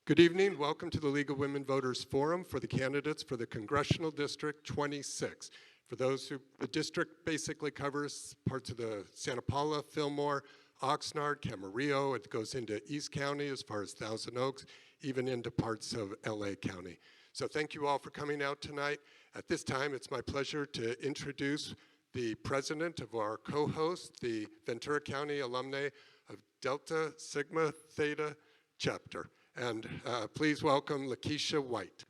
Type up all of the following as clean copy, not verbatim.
Good evening. Welcome to the League of Women Voters Forum for the candidates for the Congressional District 26. For those who, the district basically covers parts of the Santa Paula, Fillmore, Oxnard, Camarillo. It goes into East County as far as Thousand Oaks, even into parts of LA County. So thank you all for coming out tonight. At this time, it's my pleasure to introduce the president of our co-host, the Ventura County Alumnae of Delta Sigma Theta chapter. And please welcome Lakeisha White.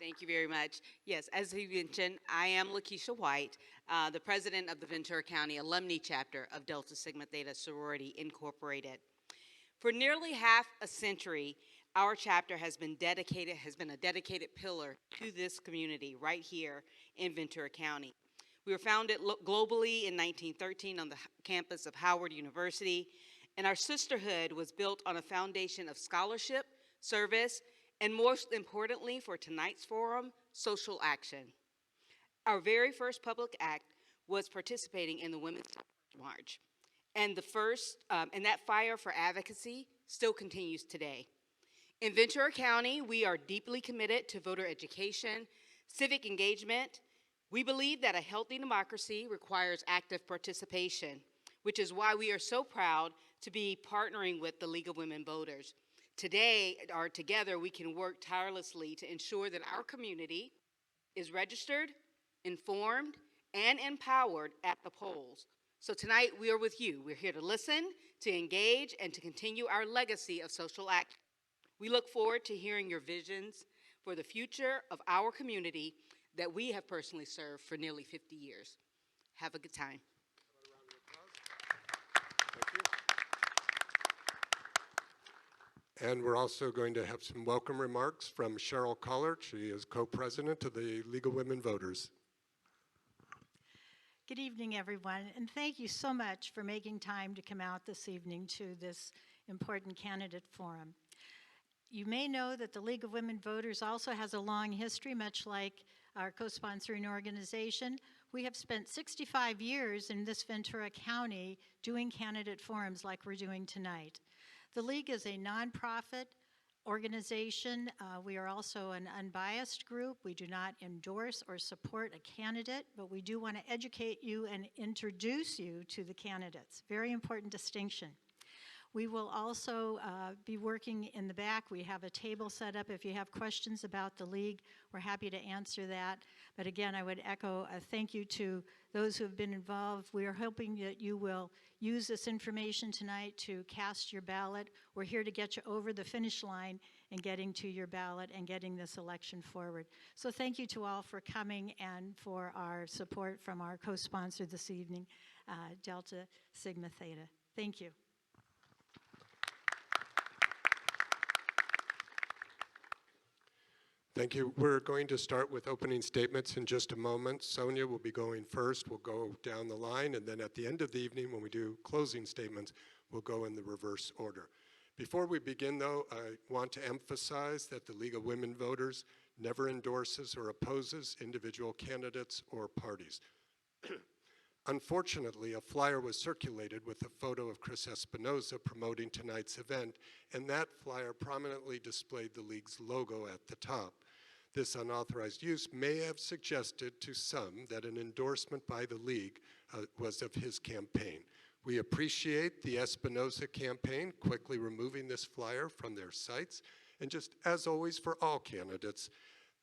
Thank you very much. Yes, as he mentioned, I am Lakeisha White, the president of the Ventura County Alumni chapter of Delta Sigma Theta Sorority Incorporated. For nearly half a century, our chapter has been a dedicated pillar to this community right here in Ventura County. We were founded globally in 1913 on the campus of Howard University, and our sisterhood was built on a foundation of scholarship, service, and most importantly for tonight's forum, social action. Our very first public act was participating in the Women's March, and that fire for advocacy still continues today. In Ventura County, we are deeply committed to voter education, civic engagement. We believe that a healthy democracy requires active participation, which is why we are so proud to be partnering with the League of Women Voters. Today, or together, we can work tirelessly to ensure that our community is registered, informed, and empowered at the polls. So tonight, we are with you. We're here to listen, to engage, and to continue our legacy of social action. We look forward to hearing your visions for the future of our community that we have personally served for nearly 50 years. Have a good time. Thank you. And we're also going to have some welcome remarks from Cheryl Collard. She is co-president of the League of Women Voters. Good evening, everyone, and thank you so much for making time to come out this evening to this important candidate forum. You may know that the League of Women Voters also has a long history, much like our co-sponsoring organization. We have spent 65 years in this Ventura County doing candidate forums like we're doing tonight. The League is a nonprofit organization. We are also an unbiased group. We do not endorse or support a candidate, but we do want to educate you and introduce you to the candidates. Very important distinction. We will also be working in the back. We have a table set up. If you have questions about the League, we're happy to answer that. But again, I would echo a thank you to those who have been involved. We are hoping that you will use this information tonight to cast your ballot. We're here to get you over the finish line and getting to your ballot and getting this election forward. So thank you to all for coming and for our support from our co-sponsor this evening, Delta Sigma Theta. Thank you. Thank you. We're going to start with opening statements in just a moment. Sonia will be going first. We'll go down the line, and then at the end of the evening, when we do closing statements, we'll go in the reverse order. Before we begin, though, I want to emphasize that the League of Women Voters never endorses or opposes individual candidates or parties. Unfortunately, a flyer was circulated with a photo of Chris Espinoza promoting tonight's event, and that flyer prominently displayed the League's logo at the top. This unauthorized use may have suggested to some that an endorsement by the League was of his campaign. We appreciate the Espinoza campaign quickly removing this flyer from their sites, and just as always for all candidates,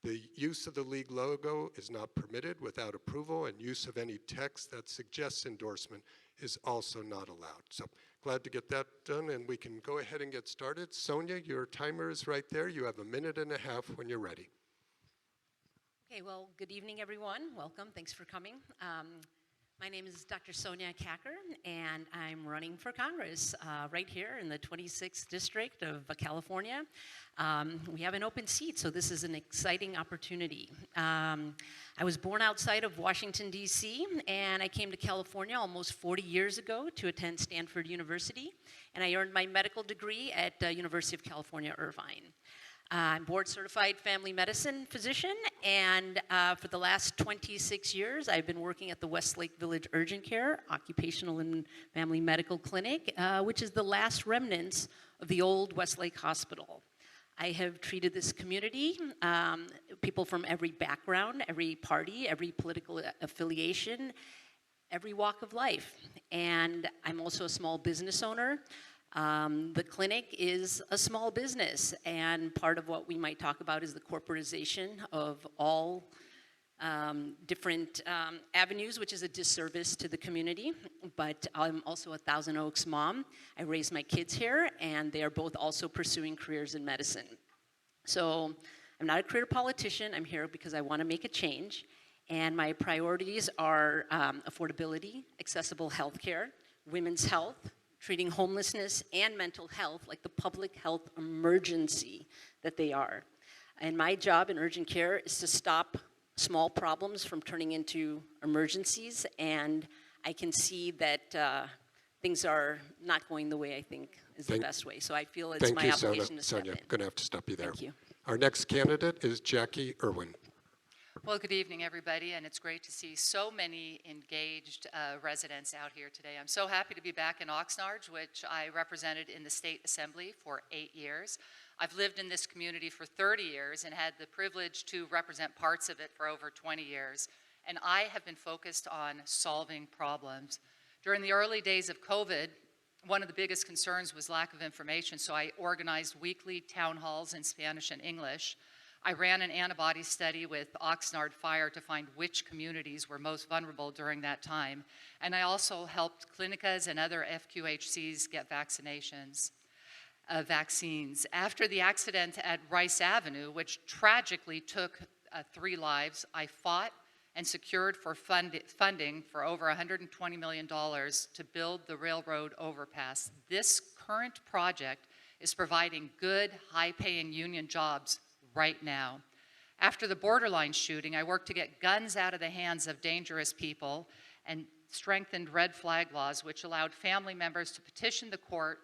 the use of the League logo is not permitted without approval, and use of any text that suggests endorsement is also not allowed. So glad to get that done, and we can go ahead and get started. Sonia, your timer is right there. You have 1.5 minutes when you're ready. Okay, well, good evening, everyone. Welcome. Thanks for coming. My name is Dr. Sonia Kacker, and I'm running for Congress right here in the 26th District of California. We have an open seat, so this is an exciting opportunity. I was born outside of Washington, D.C., and I came to California almost 40 years ago to attend Stanford University, and I earned my medical degree at University of California, Irvine. I'm board-certified family medicine physician, and for the last 26 years, I've been working at the Westlake Village Urgent Care Occupational and Family Medical Clinic, which is the last remnants of the old Westlake Hospital. I have treated this community, people from every background, every party, every political affiliation, every walk of life. And I'm also a small business owner. The clinic is a small business, and part of what we might talk about is the corporatization of all different avenues, which is a disservice to the community. But I'm also a Thousand Oaks mom. I raised my kids here, and they are both also pursuing careers in medicine. So I'm not a career politician. I'm here because I want to make a change. And my priorities are affordability, accessible health care, women's health, treating homelessness and mental health like the public health emergency that they are. And my job in urgent care is to stop small problems from turning into emergencies, and I can see that things are not going the way I think is the best way. So I feel it's my obligation to step in. Sonia, going to have to stop you there. Thank you. Our next candidate is Jackie Irwin. Well, good evening, everybody, and it's great to see so many engaged residents out here today. I'm so happy to be back in Oxnard, which I represented in the State Assembly for 8 years. I've lived in this community for 30 years and had the privilege to represent parts of it for over 20 years. And I have been focused on solving problems. During the early days of COVID, one of the biggest concerns was lack of information, so I organized weekly town halls in Spanish and English. I ran an antibody study with Oxnard Fire to find which communities were most vulnerable during that time. And I also helped clinicas and other FQHCs get vaccines. After the accident at Rice Avenue, which tragically took 3 lives, I fought and secured for funding for over $120 million to build the railroad overpass. This current project is providing good, high-paying union jobs right now. After the Borderline shooting, I worked to get guns out of the hands of dangerous people and strengthened red flag laws, which allowed family members to petition the court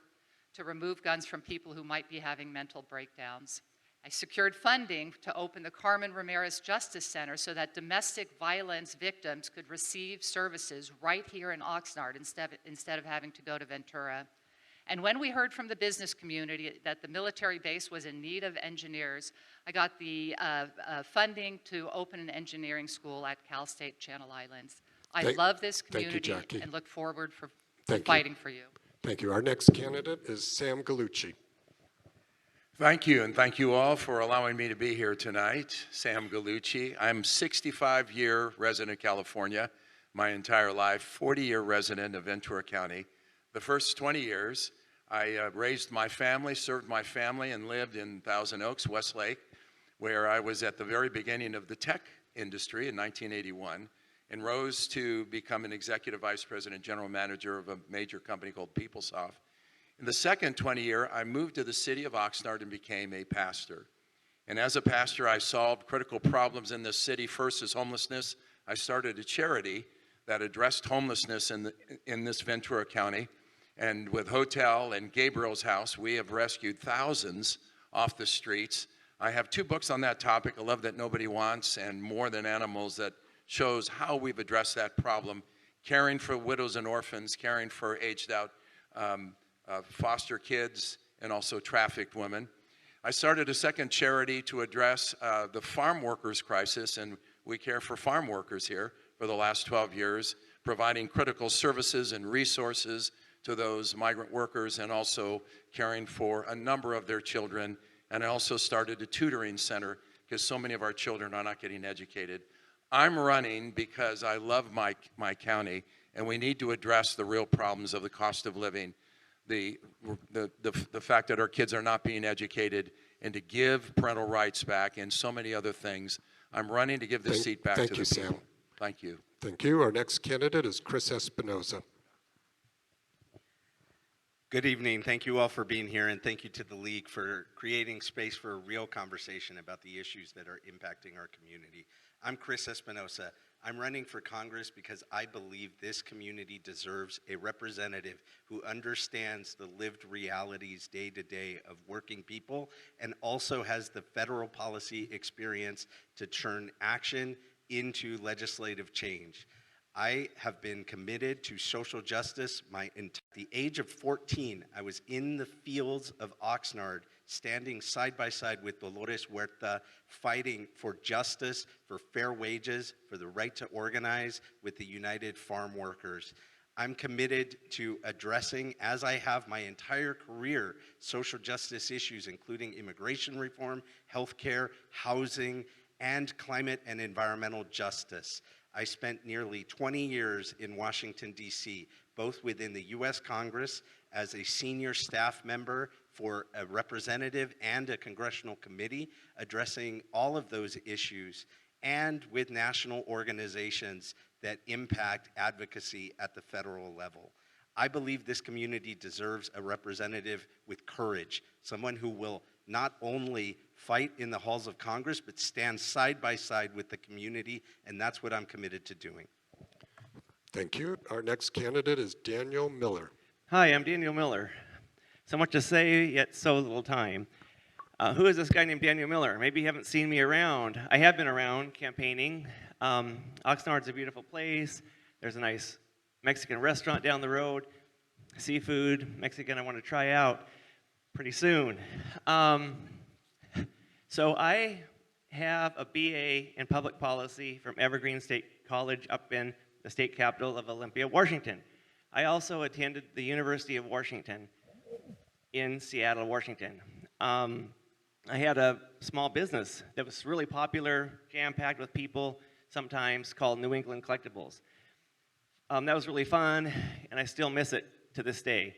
to remove guns from people who might be having mental breakdowns. I secured funding to open the Carmen Ramirez Justice Center so that domestic violence victims could receive services right here in Oxnard instead of having to go to Ventura. And when we heard from the business community that the military base was in need of engineers, I got the funding to open an engineering school at Cal State Channel Islands. I love this community and look forward to fighting for you. Thank you. Our next candidate is Sam Gallucci. Thank you, and thank you all for allowing me to be here tonight. Sam Gallucci. I'm a 65-year resident of California, my entire life, 40-year resident of Ventura County. The first 20 years, I raised my family, served my family, and lived in Thousand Oaks, Westlake, where I was at the very beginning of the tech industry in 1981, and rose to become an executive vice president, general manager of a major company called PeopleSoft. In the second 20 year, I moved to the city of Oxnard and became a pastor. And as a pastor, I solved critical problems in this city. First is homelessness. I started a charity that addressed homelessness in this Ventura County. And with Hotel and Gabriel's House, we have rescued thousands off the streets. I have 2 books on that topic, A Love That Nobody Wants and More Than Animals, that shows how we've addressed that problem, caring for widows and orphans, caring for aged out foster kids, and also trafficked women. I started a second charity to address the farm workers crisis, and we care for farm workers here for the last 12 years, providing critical services and resources to those migrant workers and also caring for a number of their children. And I also started a tutoring center because so many of our children are not getting educated. I'm running because I love my county, and we need to address the real problems of the cost of living, the fact that our kids are not being educated, and to give parental rights back, and so many other things. I'm running to give this seat back to the people. Sam. Thank you. Thank you. Our next candidate is Chris Espinoza. Good evening. Thank you all for being here, and thank you to the League for creating space for a real conversation about the issues that are impacting our community. I'm Chris Espinoza. I'm running for Congress because I believe this community deserves a representative who understands the lived realities day to day of working people and also has the federal policy experience to turn action into legislative change. I have been committed to social justice. The age of 14, I was in the fields of Oxnard, standing side by side with Dolores Huerta, fighting for justice, for fair wages, for the right to organize with the United Farm Workers. I'm committed to addressing, as I have my entire career, social justice issues, including immigration reform, healthcare, housing, and climate and environmental justice. I spent nearly 20 years in Washington, D.C., both within the U.S. Congress as a senior staff member for a representative and a congressional committee addressing all of those issues, and with national organizations that impact advocacy at the federal level. I believe this community deserves a representative with courage, someone who will not only fight in the halls of Congress, but stand side by side with the community, and that's what I'm committed to doing. Thank you. Our next candidate is Daniel Miller. Hi, I'm Daniel Miller. So much to say, yet so little time. Who is this guy named Daniel Miller? Maybe you haven't seen me around. I have been around campaigning. Oxnard's a beautiful place. There's a nice Mexican restaurant down the road. Seafood, Mexican I want to try out pretty soon. So I have a BA in public policy from Evergreen State College up in the state capital of Olympia, Washington. I also attended the University of Washington in Seattle, Washington. I had a small business that was really popular, jam-packed with people, sometimes called New England Collectibles. That was really fun, and I still miss it to this day.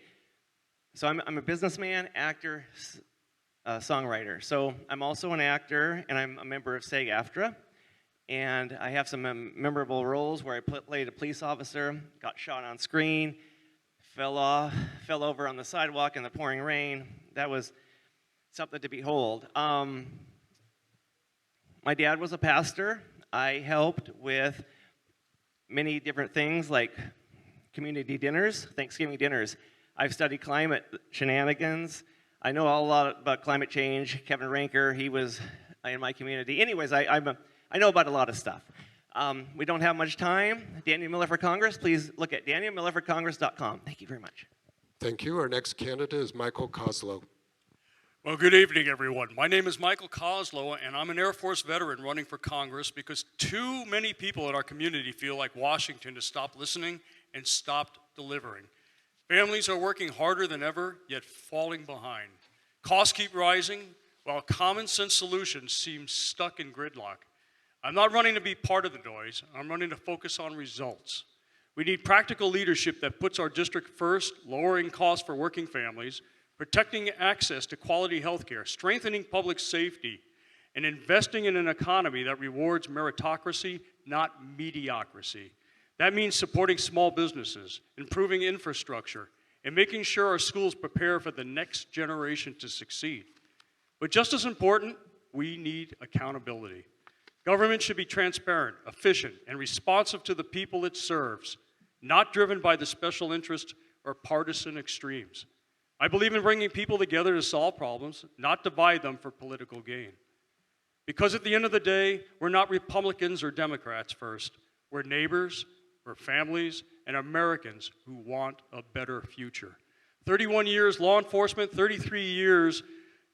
So I'm a businessman, actor, songwriter. So I'm also an actor, and I'm a member of SAG-AFTRA. And I have some memorable roles where I played a police officer, got shot on screen, fell over on the sidewalk in the pouring rain. That was something to behold. My dad was a pastor. I helped with many different things like community dinners, Thanksgiving dinners. I've studied climate shenanigans. I know a lot about climate change. Kevin Ranker, he was in my community. Anyways, I know about a lot of stuff. We don't have much time. Daniel Miller for Congress, please look at danielmillerforcongress.com. Thank you very much. Thank you. Our next candidate is Michael Koslow. Well, good evening, everyone. My name is Michael Koslow, and I'm an Air Force veteran running for Congress because too many people in our community feel like Washington has stopped listening and stopped delivering. Families are working harder than ever, yet falling behind. Costs keep rising, while common sense solutions seem stuck in gridlock. I'm not running to be part of the noise. I'm running to focus on results. We need practical leadership that puts our district first, lowering costs for working families, protecting access to quality health care, strengthening public safety, and investing in an economy that rewards meritocracy, not mediocrity. That means supporting small businesses, improving infrastructure, and making sure our schools prepare for the next generation to succeed. But just as important, we need accountability. Government should be transparent, efficient, and responsive to the people it serves, not driven by the special interest or partisan extremes. I believe in bringing people together to solve problems, not divide them for political gain. Because at the end of the day, we're not Republicans or Democrats first. We're neighbors, we're families, and Americans who want a better future. 31 years law enforcement, 33 years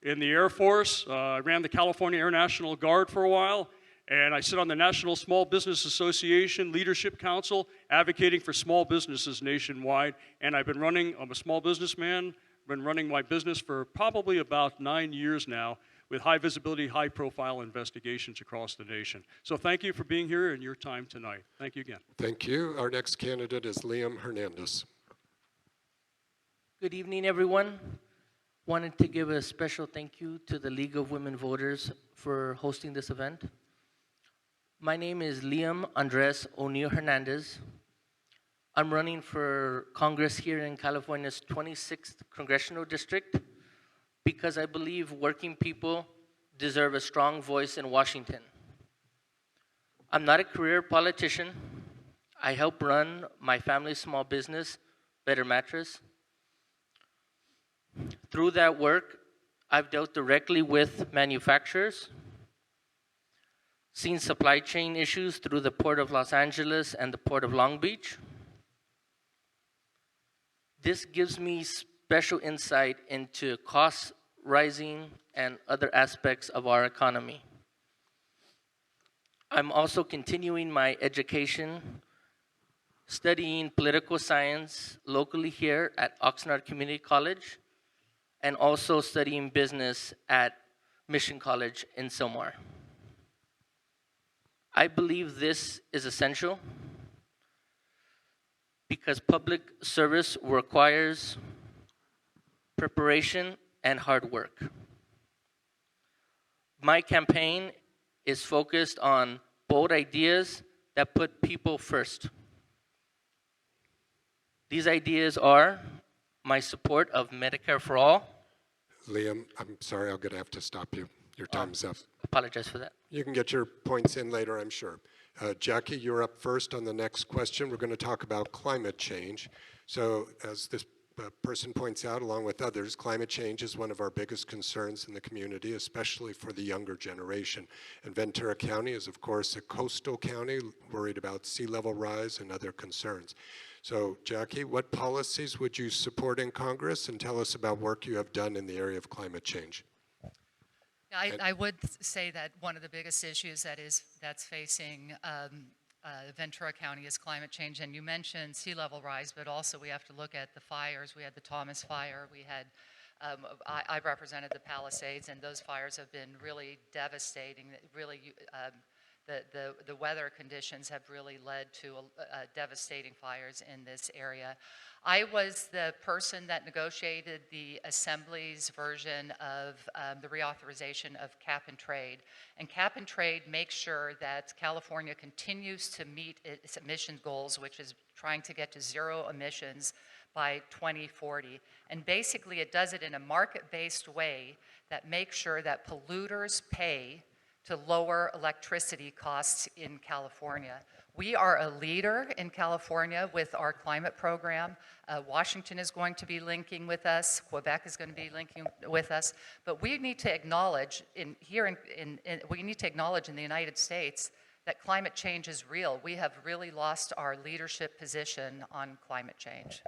in the Air Force. I ran the California Air National Guard for a while, and I sit on the National Small Business Association Leadership Council, advocating for small businesses nationwide. And I'm a small businessman, been running my business for probably about 9 years now with high visibility, high profile investigations across the nation. So thank you for being here and your time tonight. Thank you again. Thank you. Our next candidate is Liam Hernandez. Good evening, everyone. Wanted to give a special thank you to the League of Women Voters for hosting this event. My name is Liam Andres O'Neill Hernandez. I'm running for Congress here in California's 26th Congressional District because I believe working people deserve a strong voice in Washington. I'm not a career politician. I help run my family's small business, Better Mattress. Through that work, I've dealt directly with manufacturers, seen supply chain issues through the Port of Los Angeles and the Port of Long Beach. This gives me special insight into costs rising and other aspects of our economy. I'm also continuing my education, studying political science locally here at Oxnard Community College, and also studying business at Mission College in Sylmar. I believe this is essential because public service requires preparation and hard work. My campaign is focused on bold ideas that put people first. These ideas are my support of Medicare for all. Liam, I'm sorry, I'm going to have to stop you. Your time's up. Apologize for that. You can get your points in later, I'm sure. Jackie, you're up first on the next question. We're going to talk about climate change. So as this person points out, along with others, climate change is one of our biggest concerns in the community, especially for the younger generation. And Ventura County is, of course, a coastal county worried about sea level rise and other concerns. So, Jackie, what policies would you support in Congress? And tell us about work you have done in the area of climate change. I would say that one of the biggest issues that's facing Ventura County is climate change. And you mentioned sea level rise, but also we have to look at the fires. We had the Thomas Fire. We had, I represented the Palisades, and those fires have been really devastating. Really, the weather conditions have really led to devastating fires in this area. I was the person that negotiated the Assembly's version of the reauthorization of cap and trade. And cap and trade makes sure that California continues to meet its emission goals, which is trying to get to zero emissions by 2040. And basically it does it in a market-based way that makes sure that polluters pay to lower electricity costs in California. We are a leader in California with our climate program. Washington is going to be linking with us. Quebec is going to be linking with us. But we need to acknowledge we need to acknowledge in the United States that climate change is real. We have really lost our leadership position on climate change.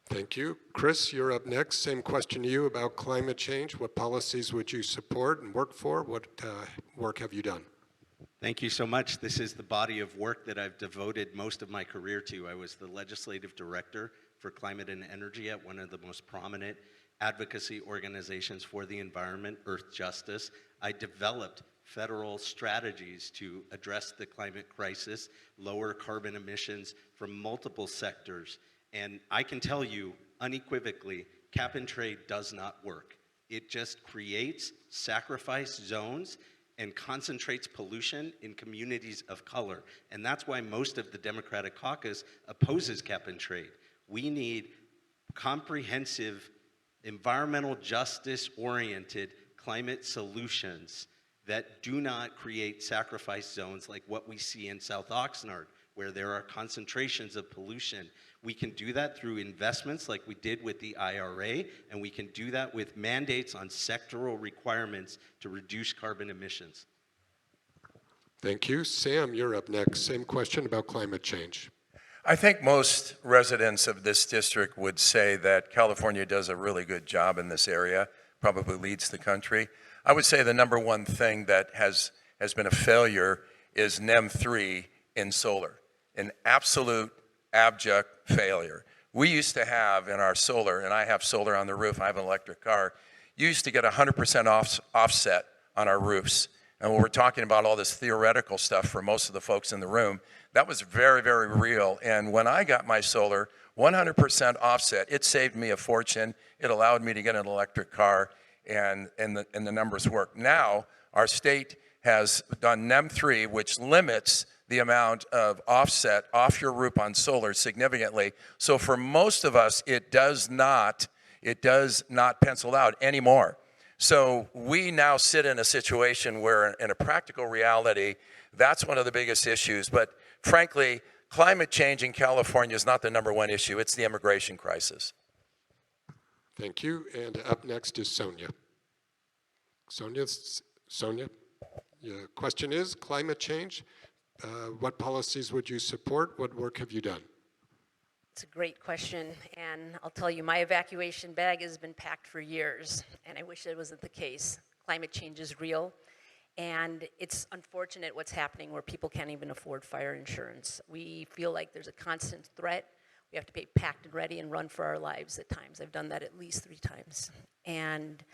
Thank you. Chris, you're up next. Same question to you about climate change. What policies would you support and work for? What work have you done? Thank you so much. This is the body of work that I've devoted most of my career to. I was the legislative director for climate and energy at one of the most prominent advocacy organizations for the environment, Earth Justice. I developed federal strategies to address the climate crisis, lower carbon emissions from multiple sectors. And I can tell you unequivocally, cap and trade does not work. It just creates sacrifice zones and concentrates pollution in communities of color. And that's why most of the Democratic caucus opposes cap and trade. We need comprehensive, environmental justice-oriented climate solutions that do not create sacrifice zones like what we see in South Oxnard, where there are concentrations of pollution. We can do that through investments like we did with the IRA, and we can do that with mandates on sectoral requirements to reduce carbon emissions. Thank you. Sam, you're up next. Same question about climate change. I think most residents of this district would say that California does a really good job in this area, probably leads the country. I would say the number one thing that has been a failure is NEM 3 in solar, an absolute abject failure. We used to have in our solar, and I have solar on the roof, I have an electric car, you used to get 100% offset on our roofs. And when we're talking about all this theoretical stuff for most of the folks in the room, that was very, very real. And when I got my solar, 100% offset, it saved me a fortune. It allowed me to get an electric car, and the numbers work. Now, our state has done NEM 3, which limits the amount of offset off your roof on solar significantly. So for most of us, it does not pencil out anymore. So we now sit in a situation where, in a practical reality, that's one of the biggest issues. But frankly, climate change in California is not the number 1 issue. It's the immigration crisis. Thank you. And up next is Sonia. Sonia, your question is climate change. What policies would you support? What work have you done? It's a great question, and I'll tell you, my evacuation bag has been packed for years, and I wish it wasn't the case. Climate change is real, and it's unfortunate what's happening where people can't even afford fire insurance. We feel like there's a constant threat. We have to be packed and ready and run for our lives at times. I've done that at least 3 times. And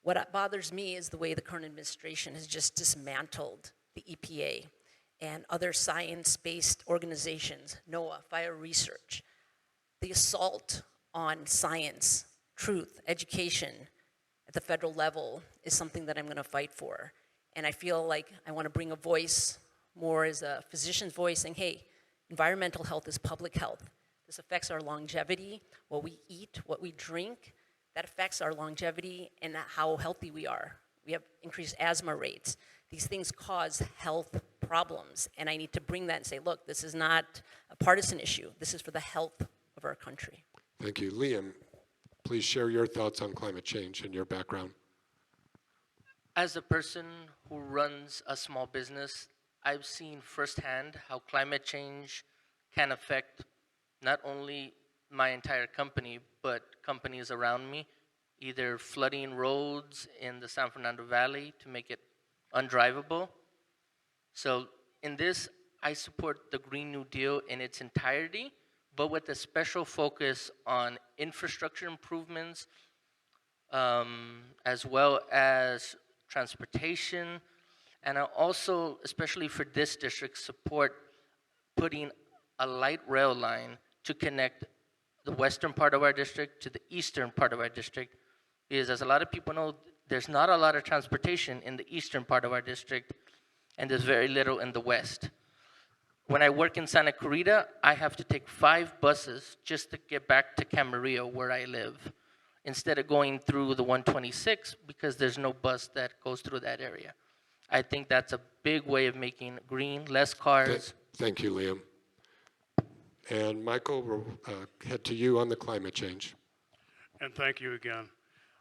what bothers me is the way the current administration has just dismantled the EPA and other science-based organizations, NOAA, fire research. The assault on science, truth, education at the federal level is something that I'm going to fight for. And I feel like I want to bring a voice more as a physician's voice saying, hey, environmental health is public health. This affects our longevity, what we eat, what we drink. That affects our longevity and how healthy we are. We have increased asthma rates. These things cause health problems, and I need to bring that and say, look, this is not a partisan issue. This is for the health of our country. Thank you. Liam, please share your thoughts on climate change and your background. As a person who runs a small business, I've seen firsthand how climate change can affect not only my entire company, but companies around me, either flooding roads in the San Fernando Valley to make it undrivable. So in this, I support the Green New Deal in its entirety, but with a special focus on infrastructure improvements, as well as transportation. And I also, especially for this district, support putting a light rail line to connect the western part of our district to the eastern part of our district. Because as a lot of people know, there's not a lot of transportation in the eastern part of our district, and there's very little in the west. When I work in Santa Clarita, I have to take 5 buses just to get back to Camarillo, where I live, instead of going through the 126, because there's no bus that goes through that area. I think that's a big way of making green, less cars. Thank you, Liam. And Michael, we'll head to you on the climate change. And thank you again.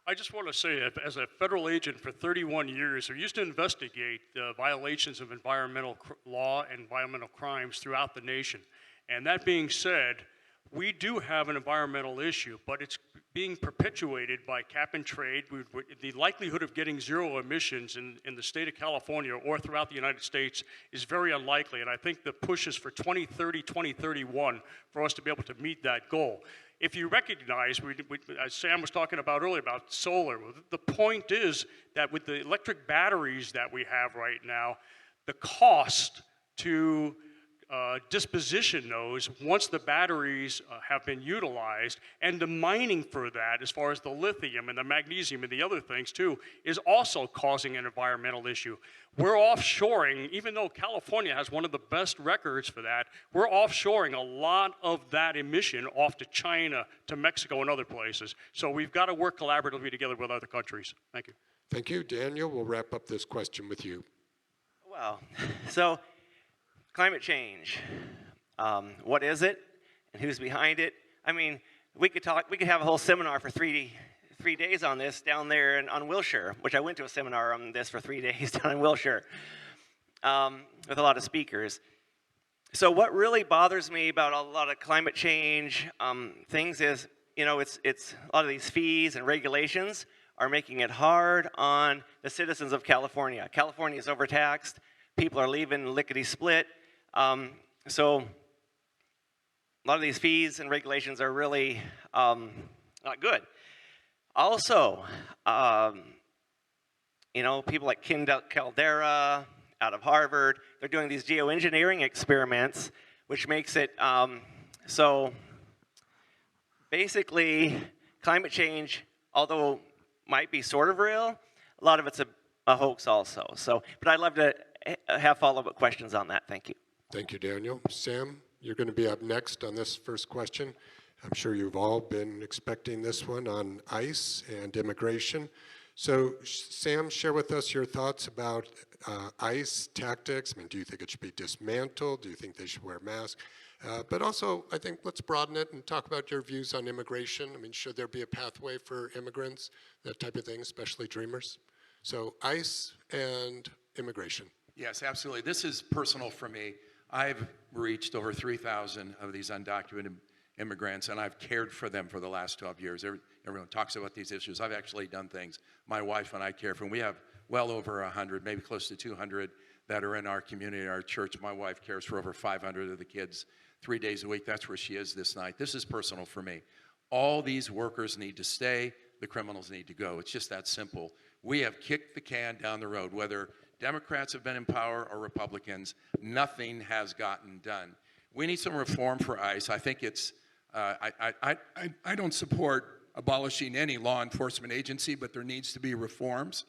I just want to say, as a federal agent for 31 years, I used to investigate violations of environmental law and environmental crimes throughout the nation. And that being said, we do have an environmental issue, but it's being perpetuated by cap and trade. The likelihood of getting 0 emissions in the state of California or throughout the United States is very unlikely. And I think the push is for 2030, 2031 for us to be able to meet that goal. If you recognize, as Sam was talking about earlier about solar, the point is that with the electric batteries that we have right now, the cost to disposition those once the batteries have been utilized, and the mining for that, as far as the lithium and the magnesium and the other things too, is also causing an environmental issue. We're offshoring, even though California has one of the best records for that, we're offshoring a lot of that emission off to China, to Mexico, and other places. So we've got to work collaboratively together with other countries. Thank you. Thank you. Daniel, we'll wrap up this question with you. Well, so climate change, what is it and who's behind it? I mean, we could have a whole seminar for three days on this down there on Wilshire, which I went to a seminar on this for 3 days down in Wilshire with a lot of speakers. So what really bothers me about a lot of climate change things is, you know, it's a lot of these fees and regulations are making it hard on the citizens of California. California is overtaxed. People are leaving lickety-split. So a lot of these fees and regulations are really not good. Also, you know, people like Kim Caldera out of Harvard, they're doing these geoengineering experiments, which makes it so basically climate change, although might be sort of real, a lot of it's a hoax also. So, but I'd love to have follow-up questions on that. Thank you. Thank you, Daniel. Sam, you're going to be up next on this first question. I'm sure you've all been expecting this one on ICE and immigration. So Sam, share with us your thoughts about ICE tactics. I mean, do you think it should be dismantled? Do you think they should wear masks? But also, I think let's broaden it and talk about your views on immigration. I mean, should there be a pathway for immigrants, that type of thing, especially dreamers? So ICE and immigration. Yes, absolutely. This is personal for me. I've reached over 3,000 of these undocumented immigrants, and I've cared for them for the last 12 years. Everyone talks about these issues. I've actually done things. My wife and I care for them. We have well over 100, maybe close to 200 that are in our community, our church. My wife cares for over 500 of the kids 3 days a week. That's where she is this night. This is personal for me. All these workers need to stay. The criminals need to go. It's just that simple. We have kicked the can down the road. Whether Democrats have been in power or Republicans, nothing has gotten done. We need some reform for ICE. I think it's, I don't support abolishing any law enforcement agency, but there needs to be reforms.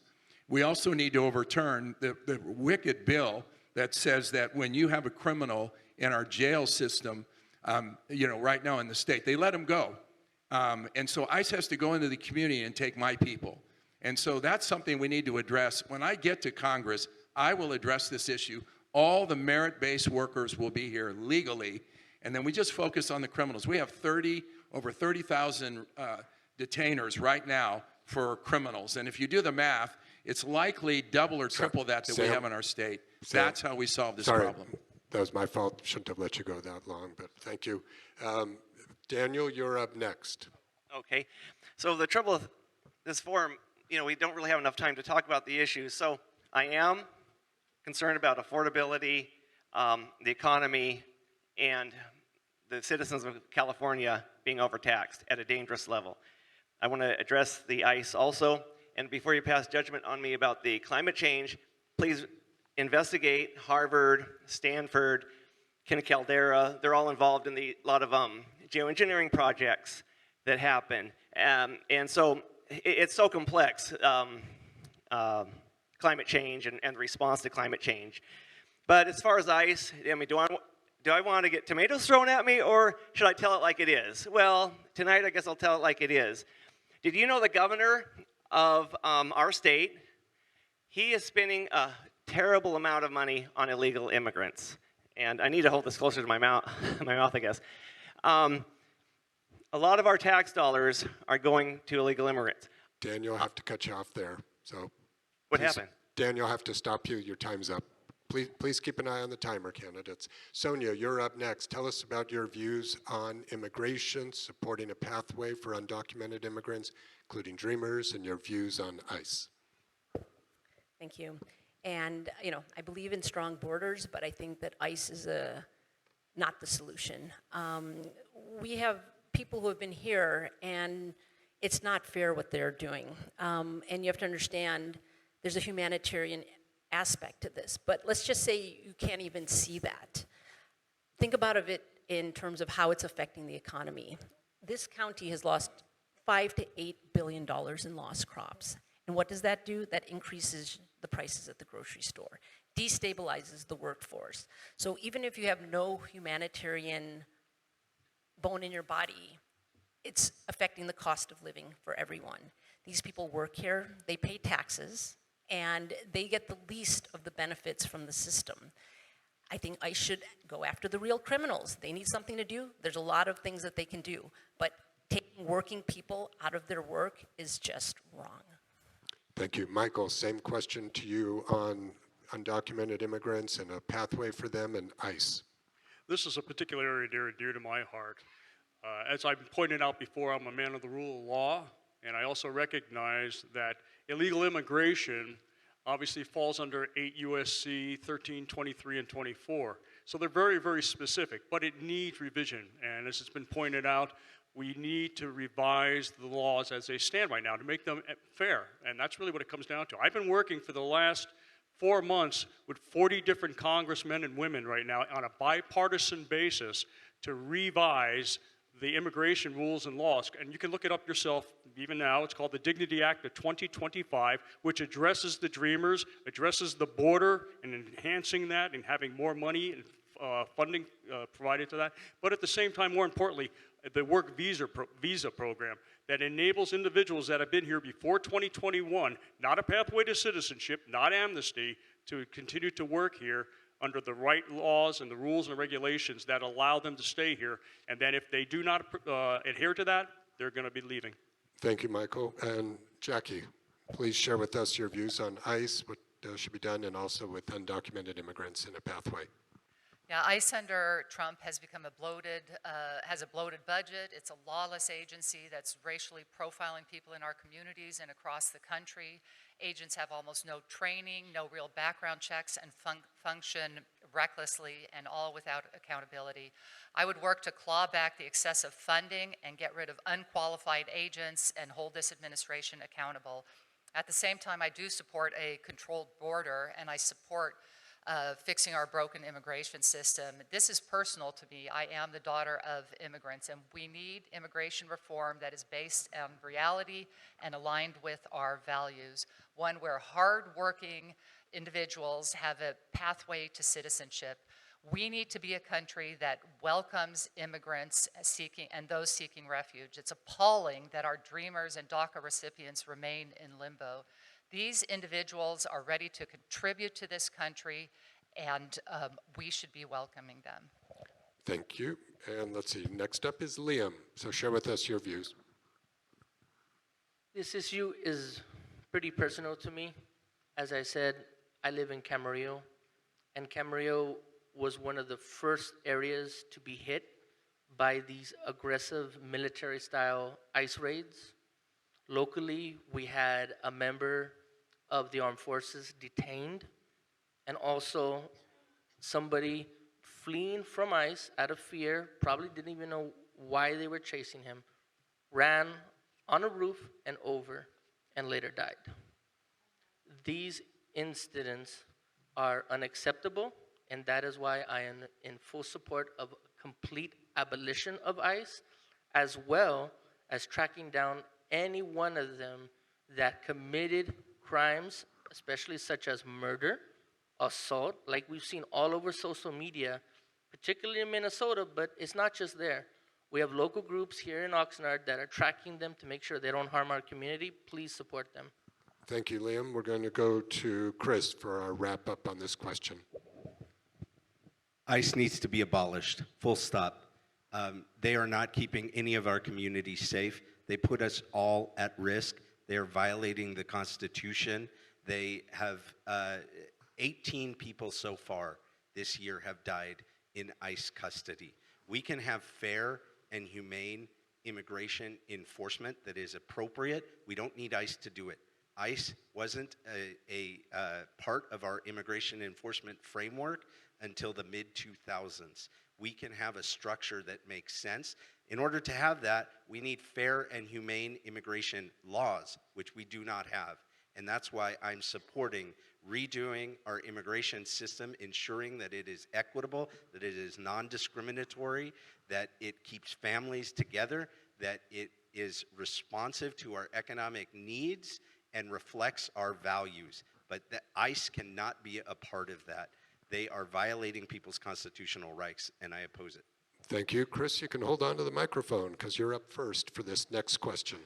We also need to overturn the wicked bill that says that when you have a criminal in our jail system, right now in the state, they let them go. And so ICE has to go into the community and take my people. And so that's something we need to address. When I get to Congress, I will address this issue. All the merit-based workers will be here legally, and then we just focus on the criminals. We have over 30,000 detainers right now for criminals. And if you do the math, it's likely double or triple that we have in our state. That's how we solve this problem. That was my fault. Shouldn't have let you go that long, but thank you. Daniel, you're up next. Okay. So the trouble with this forum, we don't really have enough time to talk about the issues. So I am concerned about affordability, the economy, and the citizens of California being overtaxed at a dangerous level. I want to address the ICE also. And before you pass judgment on me about the climate change, please investigate Harvard, Stanford, Caldera. They're all involved in a lot of geoengineering projects that happen. And so it's so complex, climate change and response to climate change. But as far as ICE, do I want to get tomatoes thrown at me, or should I tell it like it is? Well, tonight I guess I'll tell it like it is. Did you know the governor of our state, he is spending a terrible amount of money on illegal immigrants? And I need to hold this closer to my mouth, I guess. A lot of our tax dollars are going to illegal immigrants. Daniel, I have to cut you off there. So what happened? Daniel, I have to stop you. Your time's up. Please keep an eye on the timer, candidates. Sonia, you're up next. Tell us about your views on immigration, supporting a pathway for undocumented immigrants, including dreamers, and your views on ICE. Thank you. And, I believe in strong borders, but I think that ICE is not the solution. We have people who have been here, and it's not fair what they're doing. And you have to understand there's a humanitarian aspect to this. But let's just say you can't even see that. Think about it in terms of how it's affecting the economy. This county has lost $5 to $8 billion in lost crops. And what does that do? That increases the prices at the grocery store, destabilizes the workforce. So even if you have no humanitarian bone in your body, it's affecting the cost of living for everyone. These people work here, they pay taxes, and they get the least of the benefits from the system. I think ICE should go after the real criminals. They need something to do. There's a lot of things that they can do, but taking working people out of their work is just wrong. Thank you. Michael, same question to you on undocumented immigrants and a pathway for them and ICE. This is a particular area near and dear to my heart. As I've pointed out before, I'm a man of the rule of law, and I also recognize that illegal immigration obviously falls under 8 U.S.C. 13, 23, and 24. So they're very, very specific, but it needs revision. And as it's been pointed out, we need to revise the laws as they stand right now to make them fair. And that's really what it comes down to. I've been working for the last 4 months with 40 different congressmen and women right now on a bipartisan basis to revise the immigration rules and laws. And you can look it up yourself even now. It's called the Dignity Act of 2025, which addresses the dreamers, addresses the border and enhancing that and having more money and funding provided to that. But at the same time, more importantly, the work visa program that enables individuals that have been here before 2021, not a pathway to citizenship, not amnesty, to continue to work here under the right laws and the rules and regulations that allow them to stay here. And then if they do not adhere to that, they're going to be leaving. Thank you, Michael. And Jackie, please share with us your views on ICE, what should be done, and also with undocumented immigrants in a pathway. Yeah, ICE under Trump has become has a bloated budget. It's a lawless agency that's racially profiling people in our communities and across the country. Agents have almost no training, no real background checks, and function recklessly and all without accountability. I would work to claw back the excessive funding and get rid of unqualified agents and hold this administration accountable. At the same time, I do support a controlled border, and I support fixing our broken immigration system. This is personal to me. I am the daughter of immigrants, and we need immigration reform that is based on reality and aligned with our values, one where hard-working individuals have a pathway to citizenship. We need to be a country that welcomes immigrants and those seeking refuge. It's appalling that our dreamers and DACA recipients remain in limbo. These individuals are ready to contribute to this country, and we should be welcoming them. Thank you. And let's see, next up is Liam. So share with us your views. This issue is pretty personal to me. As I said, I live in Camarillo, and Camarillo was one of the first areas to be hit by these aggressive military-style ICE raids. Locally, we had a member of the armed forces detained, and also somebody fleeing from ICE out of fear, probably didn't even know why they were chasing him, ran on a roof and over, and later died. These incidents are unacceptable, and that is why I am in full support of complete abolition of ICE, as well as tracking down any one of them that committed crimes, especially such as murder, assault, like we've seen all over social media, particularly in Minnesota, but it's not just there. We have local groups here in Oxnard that are tracking them to make sure they don't harm our community. Please support them. Thank you, Liam. We're going to go to Chris for our wrap-up on this question. ICE needs to be abolished, full stop. They are not keeping any of our communities safe. They put us all at risk. They are violating the Constitution. They have 18 people so far this year have died in ICE custody. We can have fair and humane immigration enforcement that is appropriate. We don't need ICE to do it. ICE wasn't a part of our immigration enforcement framework until the mid-2000s. We can have a structure that makes sense. In order to have that, we need fair and humane immigration laws, which we do not have. And that's why I'm supporting redoing our immigration system, ensuring that it is equitable, that it is non-discriminatory, that it keeps families together, that it is responsive to our economic needs and reflects our values. But the ICE cannot be a part of that. They are violating people's constitutional rights, and I oppose it. Thank you. Chris, you can hold on to the microphone because you're up first for this next question.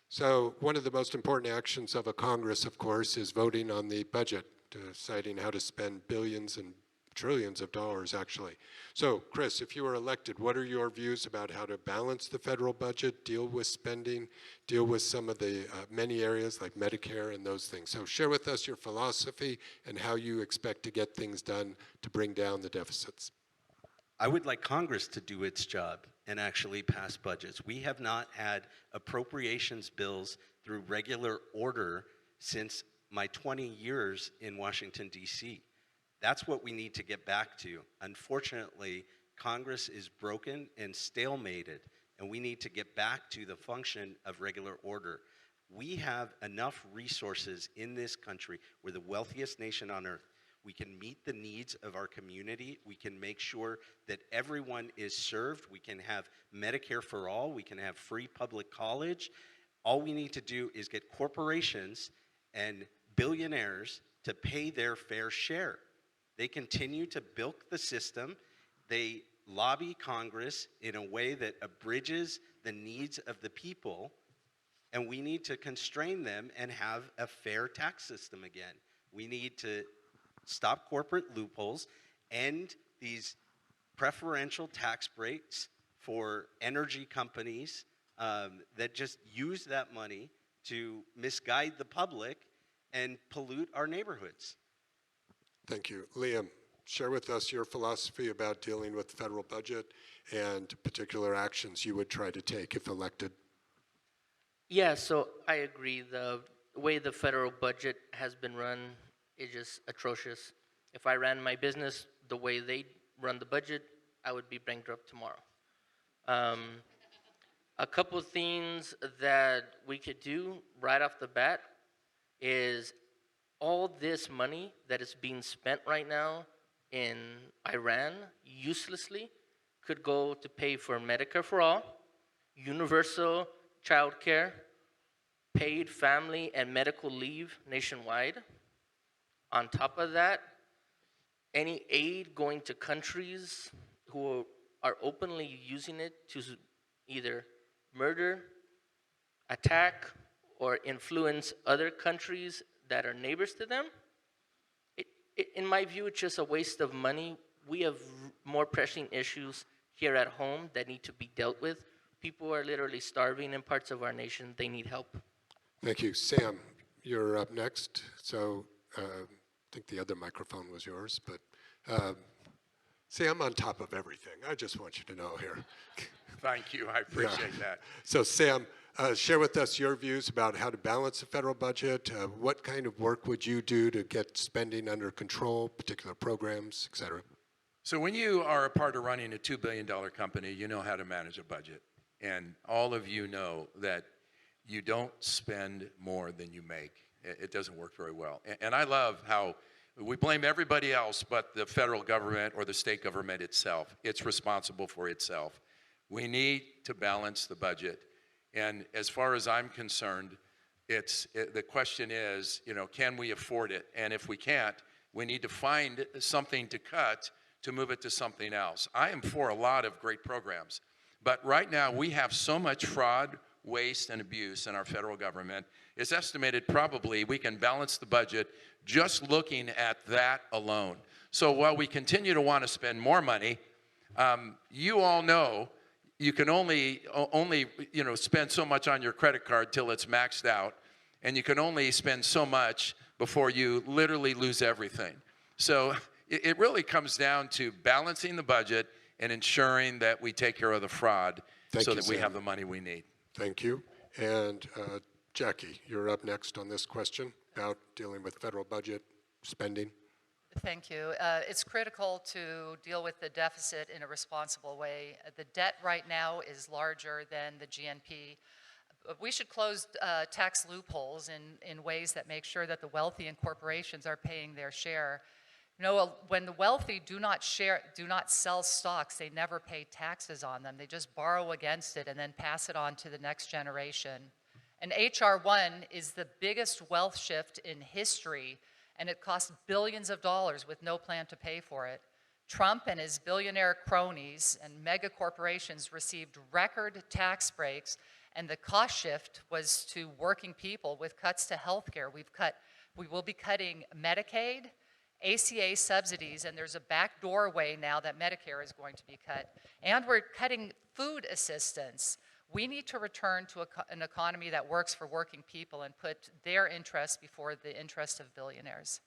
So one of the most important actions of a Congress, of course, is voting on the budget, deciding how to spend billions and trillions of dollars, actually. So, Chris, if you were elected, what are your views about how to balance the federal budget, deal with spending, deal with some of the many areas like Medicare and those things? So share with us your philosophy and how you expect to get things done to bring down the deficits. I would like Congress to do its job and actually pass budgets. We have not had appropriations bills through regular order since my 20 years in Washington, D.C. That's what we need to get back to. Unfortunately, Congress is broken and stalemated, and we need to get back to the function of regular order. We have enough resources in this country. We're the wealthiest nation on earth. We can meet the needs of our community. We can make sure that everyone is served. We can have Medicare for all. We can have free public college. All we need to do is get corporations and billionaires to pay their fair share. They continue to bilk the system. They lobby Congress in a way that abridges the needs of the people, and we need to constrain them and have a fair tax system again. We need to stop corporate loopholes, end these preferential tax breaks for energy companies that just use that money to misguide the public and pollute our neighborhoods. Thank you. Liam, share with us your philosophy about dealing with the federal budget and particular actions you would try to take if elected. Yeah, so I agree. The way the federal budget has been run is just atrocious. If I ran my business the way they run the budget, I would be bankrupt tomorrow. A couple of things that we could do right off the bat is all this money that is being spent right now in Iran uselessly could go to pay for Medicare for all, universal child care, paid family and medical leave nationwide. On top of that, any aid going to countries who are openly using it to either murder, attack, or influence other countries that are neighbors to them, in my view, it's just a waste of money. We have more pressing issues here at home that need to be dealt with. People are literally starving in parts of our nation. They need help. Thank you. Sam, you're up next. So I think the other microphone was yours, but see, I'm on top of everything. I just want you to know here. Thank you. I appreciate that. So Sam, share with us your views about how to balance the federal budget. What kind of work would you do to get spending under control, particular programs, et cetera? So when you are a part of running a $2 billion company, you know how to manage a budget. And all of you know that you don't spend more than you make. It doesn't work very well. And I love how we blame everybody else but the federal government or the state government itself. It's responsible for itself. We need to balance the budget. And as far as I'm concerned, the question is, can we afford it? And if we can't, we need to find something to cut to move it to something else. I am for a lot of great programs, but right now we have so much fraud, waste, and abuse in our federal government. It's estimated probably we can balance the budget just looking at that alone. So while we continue to want to spend more money, you all know you can only spend so much on your credit card till it's maxed out, and you can only spend so much before you literally lose everything. So it really comes down to balancing the budget and ensuring that we take care of the fraud so that we have the money we need. Thank you. And Jackie, you're up next on this question about dealing with federal budget spending. Thank you. It's critical to deal with the deficit in a responsible way. The debt right now is larger than the GNP. We should close tax loopholes in ways that make sure that the wealthy and corporations are paying their share. When the wealthy do not sell stocks, they never pay taxes on them. They just borrow against it and then pass it on to the next generation. And H.R. 1 is the biggest wealth shift in history, and it costs billions of dollars with no plan to pay for it. Trump and his billionaire cronies and mega corporations received record tax breaks, and the cost shift was to working people with cuts to health care. We will be cutting Medicaid, ACA subsidies, and there's a back doorway now that Medicare is going to be cut. And we're cutting food assistance. We need to return to an economy that works for working people and put their interests before the interests of billionaires.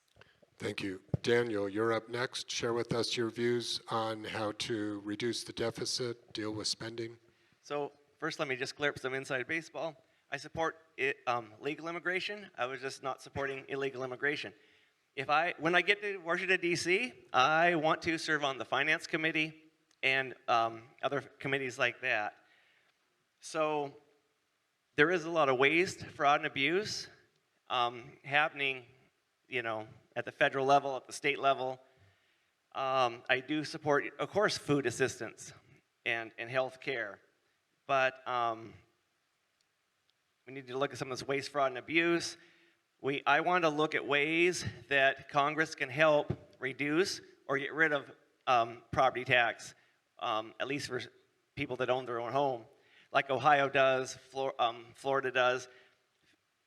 Thank you. Daniel, you're up next. Share with us your views on how to reduce the deficit, deal with spending. So first, let me just clear up some inside baseball. I support legal immigration. I was just not supporting illegal immigration. When I get to Washington, D.C., I want to serve on the Finance Committee and other committees like that. So there is a lot of waste, fraud, and abuse happening, at the federal level, at the state level. I do support, of course, food assistance and health care. But we need to look at some of this waste, fraud, and abuse. I want to look at ways that Congress can help reduce or get rid of property tax, at least for people that own their own home, like Ohio does, Florida does.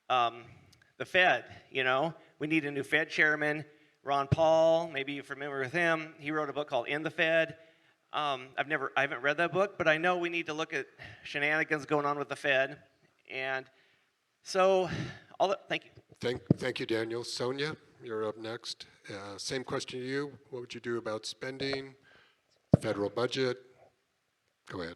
The Fed, you know, we need a new Fed chairman. Ron Paul, maybe you're familiar with him. He wrote a book called In the Fed. I haven't read that book, but I know we need to look at shenanigans going on with the Fed. And so, thank you. Thank you, Daniel. Sonia, you're up next. Same question to you. What would you do about spending, federal budget? Go ahead.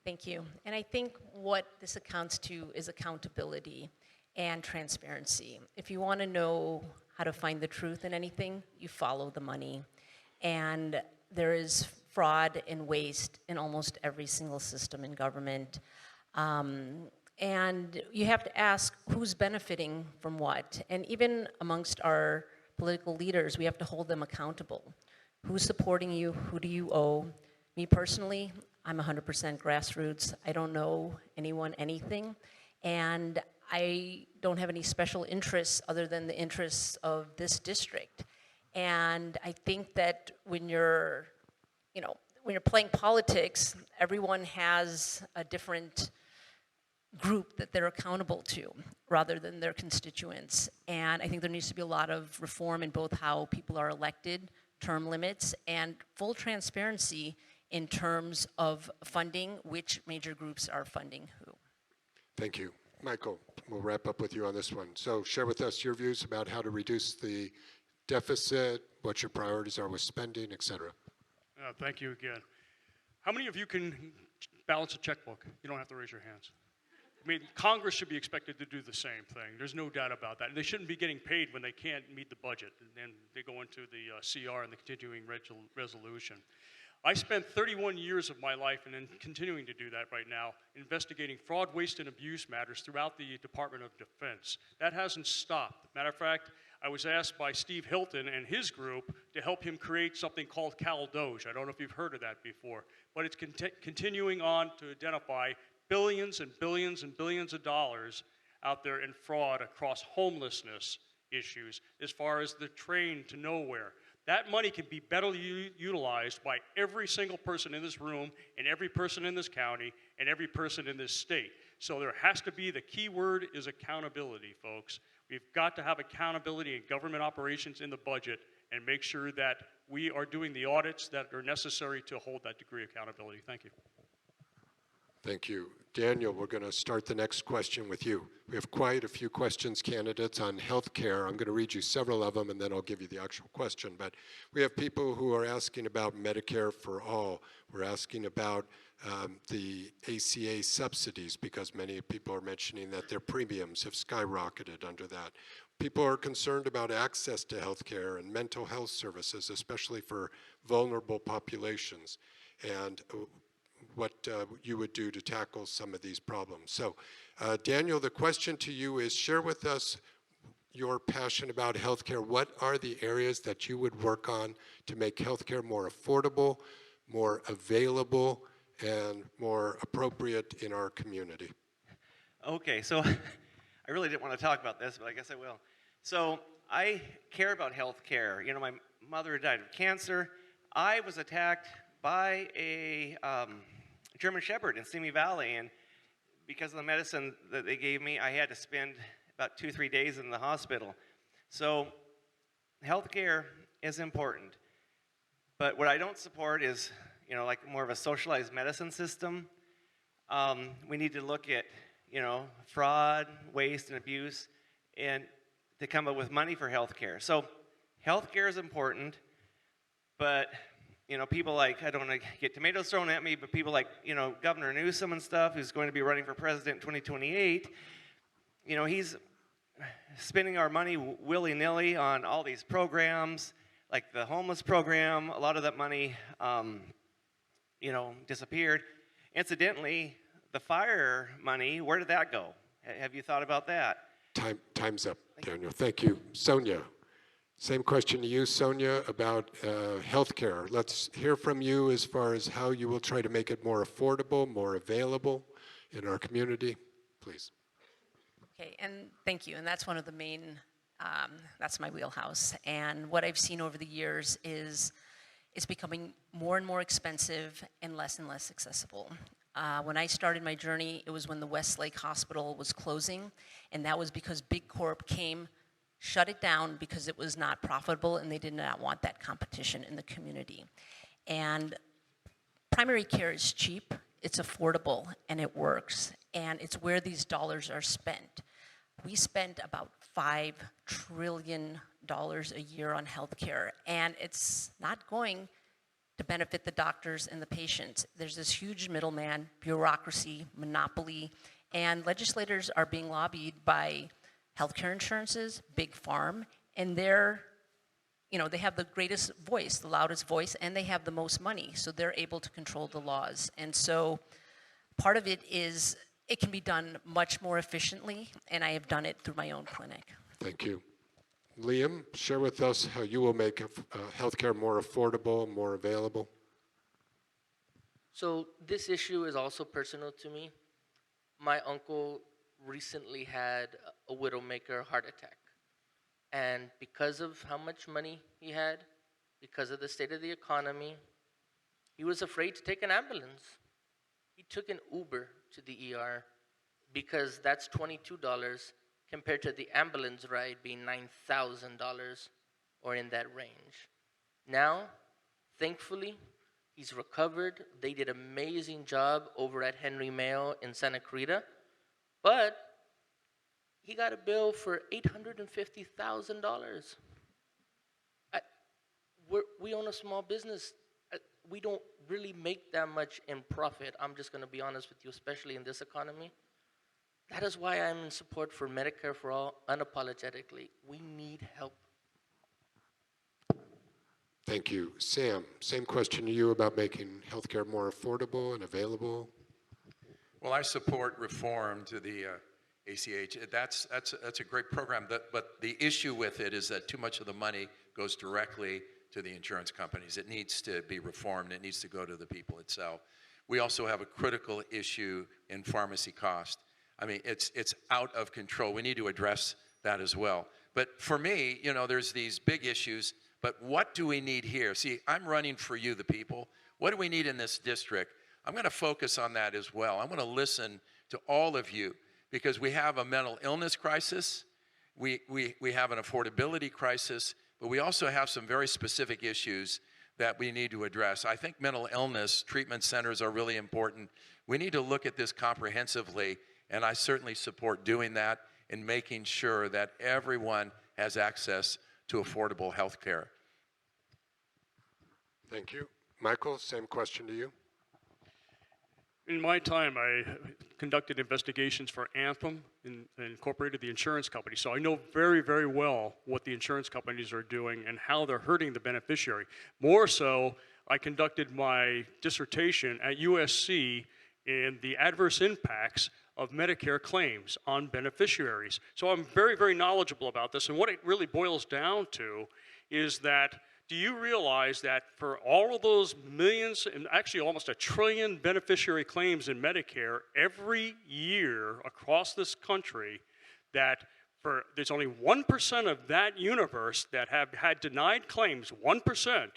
Thank you. And I think what this accounts to is accountability and transparency. If you want to know how to find the truth in anything, you follow the money. And there is fraud and waste in almost every single system in government. And you have to ask who's benefiting from what. And even amongst our political leaders, we have to hold them accountable. Who's supporting you? Who do you owe? Me personally, I'm 100% grassroots. I don't know anyone anything. And I don't have any special interests other than the interests of this district. And I think that when you're playing politics, everyone has a different group that they're accountable to rather than their constituents. And I think there needs to be a lot of reform in both how people are elected, term limits, and full transparency in terms of funding, which major groups are funding who. Thank you. Michael, we'll wrap up with you on this one. So share with us your views about how to reduce the deficit, what your priorities are with spending, et cetera. Thank you again. How many of you can balance a checkbook? You don't have to raise your hands. I mean, Congress should be expected to do the same thing. There's no doubt about that. And they shouldn't be getting paid when they can't meet the budget. And then they go into the CR and the continuing resolution. I spent 31 years of my life, and am continuing to do that right now, investigating fraud, waste, and abuse matters throughout the Department of Defense. That hasn't stopped. Matter of fact, I was asked by Steve Hilton and his group to help him create something called CalDOGE. I don't know if you've heard of that before, but it's continuing on to identify billions and billions and billions of dollars out there in fraud across homelessness issues, as far as the train to nowhere. That money can be better utilized by every single person in this room, and every person in this county, and every person in this state. So there has to be, the key word is accountability, folks. We've got to have accountability in government operations in the budget and make sure that we are doing the audits that are necessary to hold that degree of accountability. Thank you. Thank you. Daniel, we're going to start the next question with you. We have quite a few questions, candidates, on health care. I'm going to read you several of them, and then I'll give you the actual question. But we have people who are asking about Medicare for all. We're asking about the ACA subsidies, because many people are mentioning that their premiums have skyrocketed under that. People are concerned about access to health care and mental health services, especially for vulnerable populations, and what you would do to tackle some of these problems. So, Daniel, the question to you is, share with us your passion about healthcare. What are the areas that you would work on to make healthcare more affordable, more available, and more appropriate in our community? Okay, so I really didn't want to talk about this, but I guess I will. So I care about health care. You know, my mother died of cancer. I was attacked by a German Shepherd in Simi Valley, and because of the medicine that they gave me, I had to spend about 2-3 days in the hospital. So healthcare is important, but what I don't support is, you know, like more of a socialized medicine system. We need to look at, you know, fraud, waste, and abuse, and to come up with money for healthcare. So healthcare is important, but you know, people like, I don't want to get tomatoes thrown at me, but people like, you know, Governor Newsom and stuff, who's going to be running for president in 2028, you know, he's spending our money willy-nilly on all these programs, like the homeless program. A lot of that money, you know, disappeared. Incidentally, the fire money, where did that go? Have you thought about that? Time's up, Daniel. Thank you. Sonia. Same question to you, Sonia, about healthcare. Let's hear from you as far as how you will try to make it more affordable, more available in our community. Please. Okay, and thank you. And that's one of the main That's my wheelhouse. And what I've seen over the years is it's becoming more and more expensive and less accessible. When I started my journey, it was when the Westlake Hospital was closing, and that was because Big Corp came, shut it down because it was not profitable, and they did not want that competition in the community. And primary care is cheap, it's affordable, and it works, and it's where these dollars are spent. We spend about $5 trillion a year on healthcare, and it's not going to benefit the doctors and the patients. There's this huge middleman, bureaucracy, monopoly, and legislators are being lobbied by healthcare insurances, big farm, and they're, they have the greatest voice, the loudest voice, and they have the most money, so they're able to control the laws. And so part of it is it can be done much more efficiently, and I have done it through my own clinic. Thank you. Liam, share with us how you will make healthcare more affordable, more available. So this issue is also personal to me. My uncle recently had a widowmaker heart attack. And because of how much money he had, because of the state of the economy, he was afraid to take an ambulance. He took an Uber to the ER because that's $22 compared to the ambulance ride being $9,000 or in that range. Now, thankfully, he's recovered. They did an amazing job over at Henry Mayo in Santa Clarita, but he got a bill for $850,000. We own a small business. We don't really make that much in profit. I'm just going to be honest with you, especially in this economy. That is why I'm in support for Medicare for all unapologetically. We need help. Thank you. Sam, same question to you about making healthcare more affordable and available. Well, I support reform to the ACH. That's a great program, but the issue with it is that too much of the money goes directly to the insurance companies. It needs to be reformed. It needs to go to the people itself. We also have a critical issue in pharmacy cost. I mean, it's out of control. We need to address that as well. But for me, there's these big issues, but what do we need here? See, I'm running for you, the people. What do we need in this district? I'm going to focus on that as well. I'm going to listen to all of you because we have a mental illness crisis, we have an affordability crisis, but we also have some very specific issues that we need to address. I think mental illness treatment centers are really important. We need to look at this comprehensively, and I certainly support doing that and making sure that everyone has access to affordable health care. Thank you. Michael, same question to you. In my time, I conducted investigations for Anthem and incorporated the insurance company. So I know very, very well what the insurance companies are doing and how they're hurting the beneficiary. More so, I conducted my dissertation at USC in the adverse impacts of Medicare claims on beneficiaries. So I'm very, very knowledgeable about this. And what it really boils down to is that, do you realize that for all of those millions, and actually almost 1 trillion beneficiary claims in Medicare every year across this country, that there's only 1% of that universe that have had denied claims, 1%,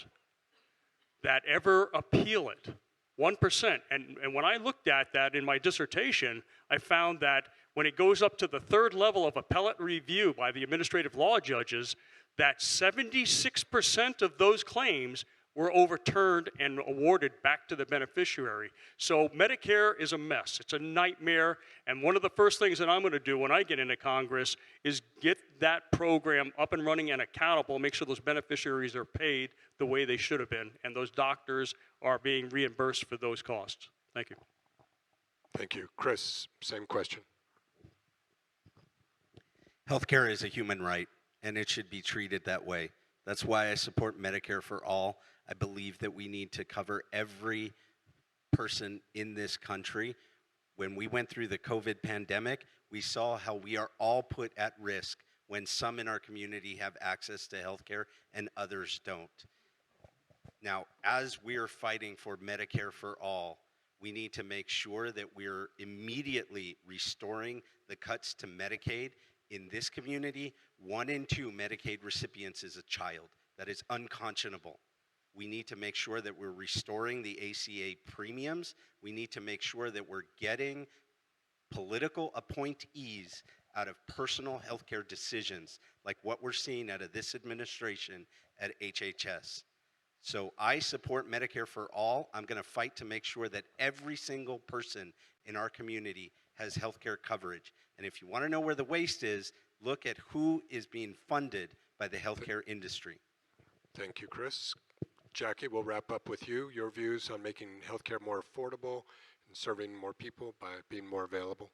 that ever appeal it? 1%. And when I looked at that in my dissertation, I found that when it goes up to the third level of appellate review by the administrative law judges, that 76% of those claims were overturned and awarded back to the beneficiary. So Medicare is a mess. It's a nightmare. And one of the first things that I'm going to do when I get into Congress is get that program up and running and accountable, make sure those beneficiaries are paid the way they should have been, and those doctors are being reimbursed for those costs. Thank you. Thank you. Chris, same question. Healthcare is a human right, and it should be treated that way. That's why I support Medicare for all. I believe that we need to cover every person in this country. When we went through the COVID pandemic, we saw how we are all put at risk when some in our community have access to healthcare and others don't. Now, as we're fighting for Medicare for all, we need to make sure that we're immediately restoring the cuts to Medicaid in this community. 1 in 2 Medicaid recipients is a child. That is unconscionable. We need to make sure that we're restoring the ACA premiums. We need to make sure that we're getting political appointees out of personal healthcare decisions, like what we're seeing out of this administration at HHS. So I support Medicare for all. I'm going to fight to make sure that every single person in our community has healthcare coverage. And if you want to know where the waste is, look at who is being funded by the healthcare industry. Thank you, Chris. Jackie, we'll wrap up with you. Your views on making healthcare more affordable and serving more people by being more available.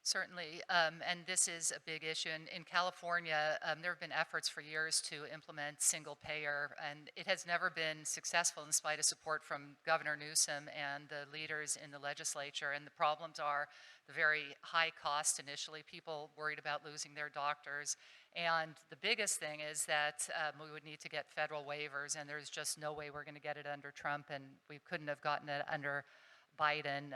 Certainly, and this is a big issue. In California, there have been efforts for years to implement single payer, and it has never been successful in spite of support from Governor Newsom and the leaders in the legislature. And the problems are the very high cost initially, people worried about losing their doctors. And the biggest thing is that we would need to get federal waivers, and there's just no way we're going to get it under Trump, and we couldn't have gotten it under Biden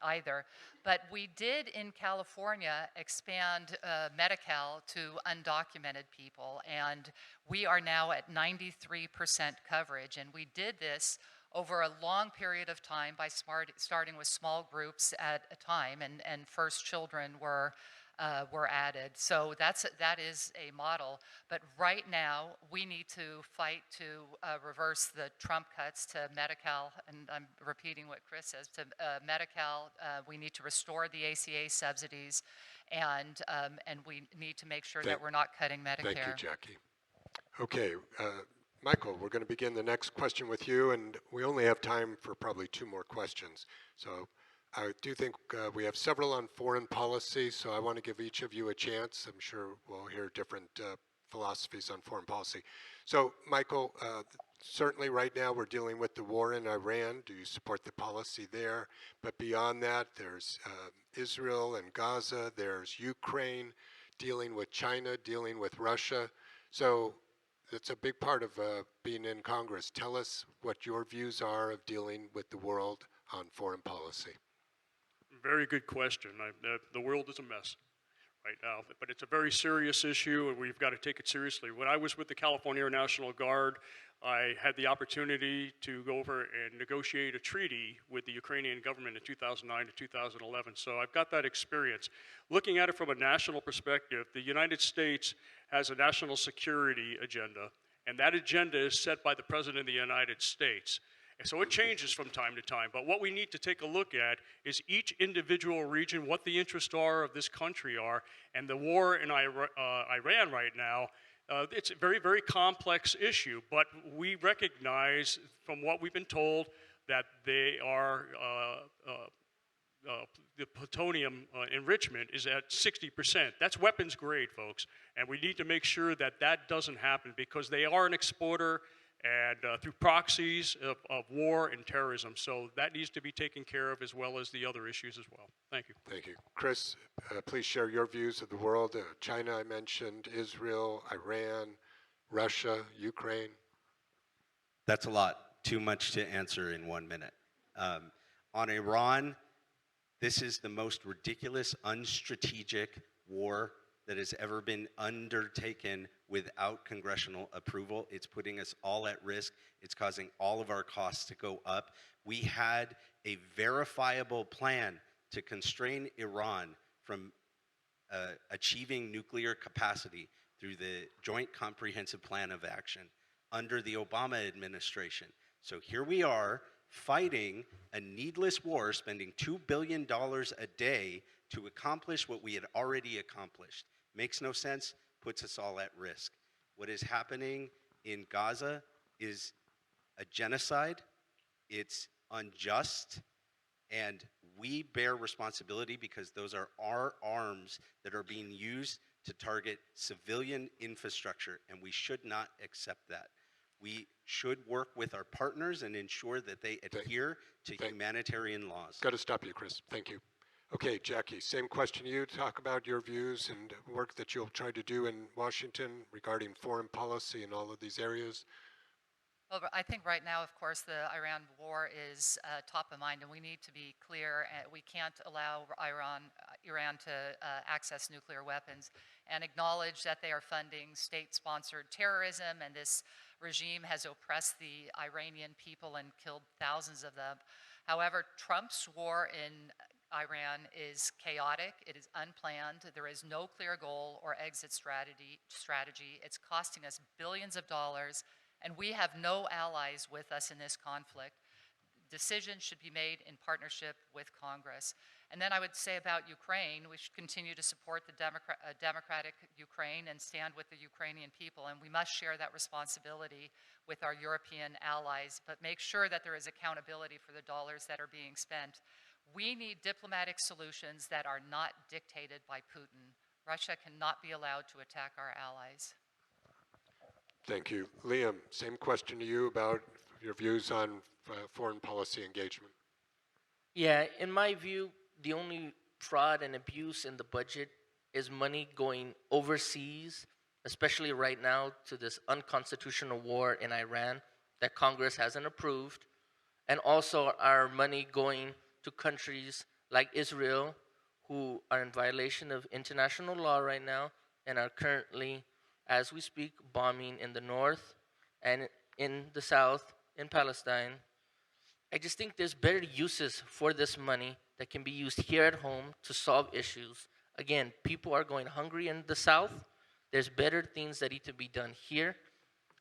either. But we did in California expand Medi-Cal to undocumented people, and we are now at 93% coverage, and we did this over a long period of time by starting with small groups at a time, and first children were added. So that is a model. But right now, we need to fight to reverse the Trump cuts to Medi-Cal, and I'm repeating what Chris says, to Medi-Cal. We need to restore the ACA subsidies, and we need to make sure that we're not cutting Medicare. Thank you, Jackie. Okay, Michael, we're going to begin the next question with you, and we only have time for probably 2 more questions. So I do think we have several on foreign policy, so I want to give each of you a chance. I'm sure we'll hear different philosophies on foreign policy. So, Michael, certainly right now we're dealing with the war in Iran. Do you support the policy there? But beyond that, there's Israel and Gaza, there's Ukraine, dealing with China, dealing with Russia. So it's a big part of being in Congress. Tell us what your views are of dealing with the world on foreign policy. Very good question. The world is a mess right now, but it's a very serious issue, and we've got to take it seriously. When I was with the California Air National Guard, I had the opportunity to go over and negotiate a treaty with the Ukrainian government in 2009 to 2011, so I've got that experience. Looking at it from a national perspective, the United States has a national security agenda, and that agenda is set by the President of the United States. And so it changes from time to time, but what we need to take a look at is each individual region, what the interests are of this country are, and the war in Iran right now, it's a very, very complex issue, but we recognize from what we've been told that they are, the plutonium enrichment is at 60%. That's weapons grade, folks, and we need to make sure that that doesn't happen because they are an exporter and through proxies of war and terrorism. So that needs to be taken care of as well as the other issues as well. Thank you. Thank you. Chris, please share your views of the world. China, I mentioned, Israel, Iran, Russia, Ukraine. That's a lot. Too much to answer in 1 minute. On Iran, this is the most ridiculous, unstrategic war that has ever been undertaken without congressional approval. It's putting us all at risk. It's causing all of our costs to go up. We had a verifiable plan to constrain Iran from achieving nuclear capacity through the Joint Comprehensive Plan of Action under the Obama administration. So here we are fighting a needless war, spending $2 billion a day to accomplish what we had already accomplished. Makes no sense, puts us all at risk. What is happening in Gaza is a genocide. It's unjust, and we bear responsibility because those are our arms that are being used to target civilian infrastructure, and we should not accept that. We should work with our partners and ensure that they adhere to humanitarian laws. Got to stop you, Chris. Thank you. Okay, Jackie, same question to you. Talk about your views and work that you'll try to do in Washington regarding foreign policy in all of these areas. Well, I think right now, of course, the Iran war is top of mind, and we need to be clear. We can't allow Iran to access nuclear weapons, and acknowledge that they are funding state-sponsored terrorism, and this regime has oppressed the Iranian people and killed thousands of them. However, Trump's war in Iran is chaotic, it is unplanned, there is no clear goal or exit strategy. It's costing us billions of dollars, and we have no allies with us in this conflict. Decisions should be made in partnership with Congress. And then I would say about Ukraine, we should continue to support the democratic Ukraine and stand with the Ukrainian people, and we must share that responsibility with our European allies, but make sure that there is accountability for the dollars that are being spent. We need diplomatic solutions that are not dictated by Putin. Russia cannot be allowed to attack our allies. Thank you. Liam, same question to you about your views on foreign policy engagement. Yeah, in my view, the only fraud and abuse in the budget is money going overseas, especially right now to this unconstitutional war in Iran that Congress hasn't approved, and also our money going to countries like Israel who are in violation of international law right now and are currently, as we speak, bombing in the north and in the south, in Palestine. I just think there's better uses for this money that can be used here at home to solve issues. Again, people are going hungry in the south. There's better things that need to be done here.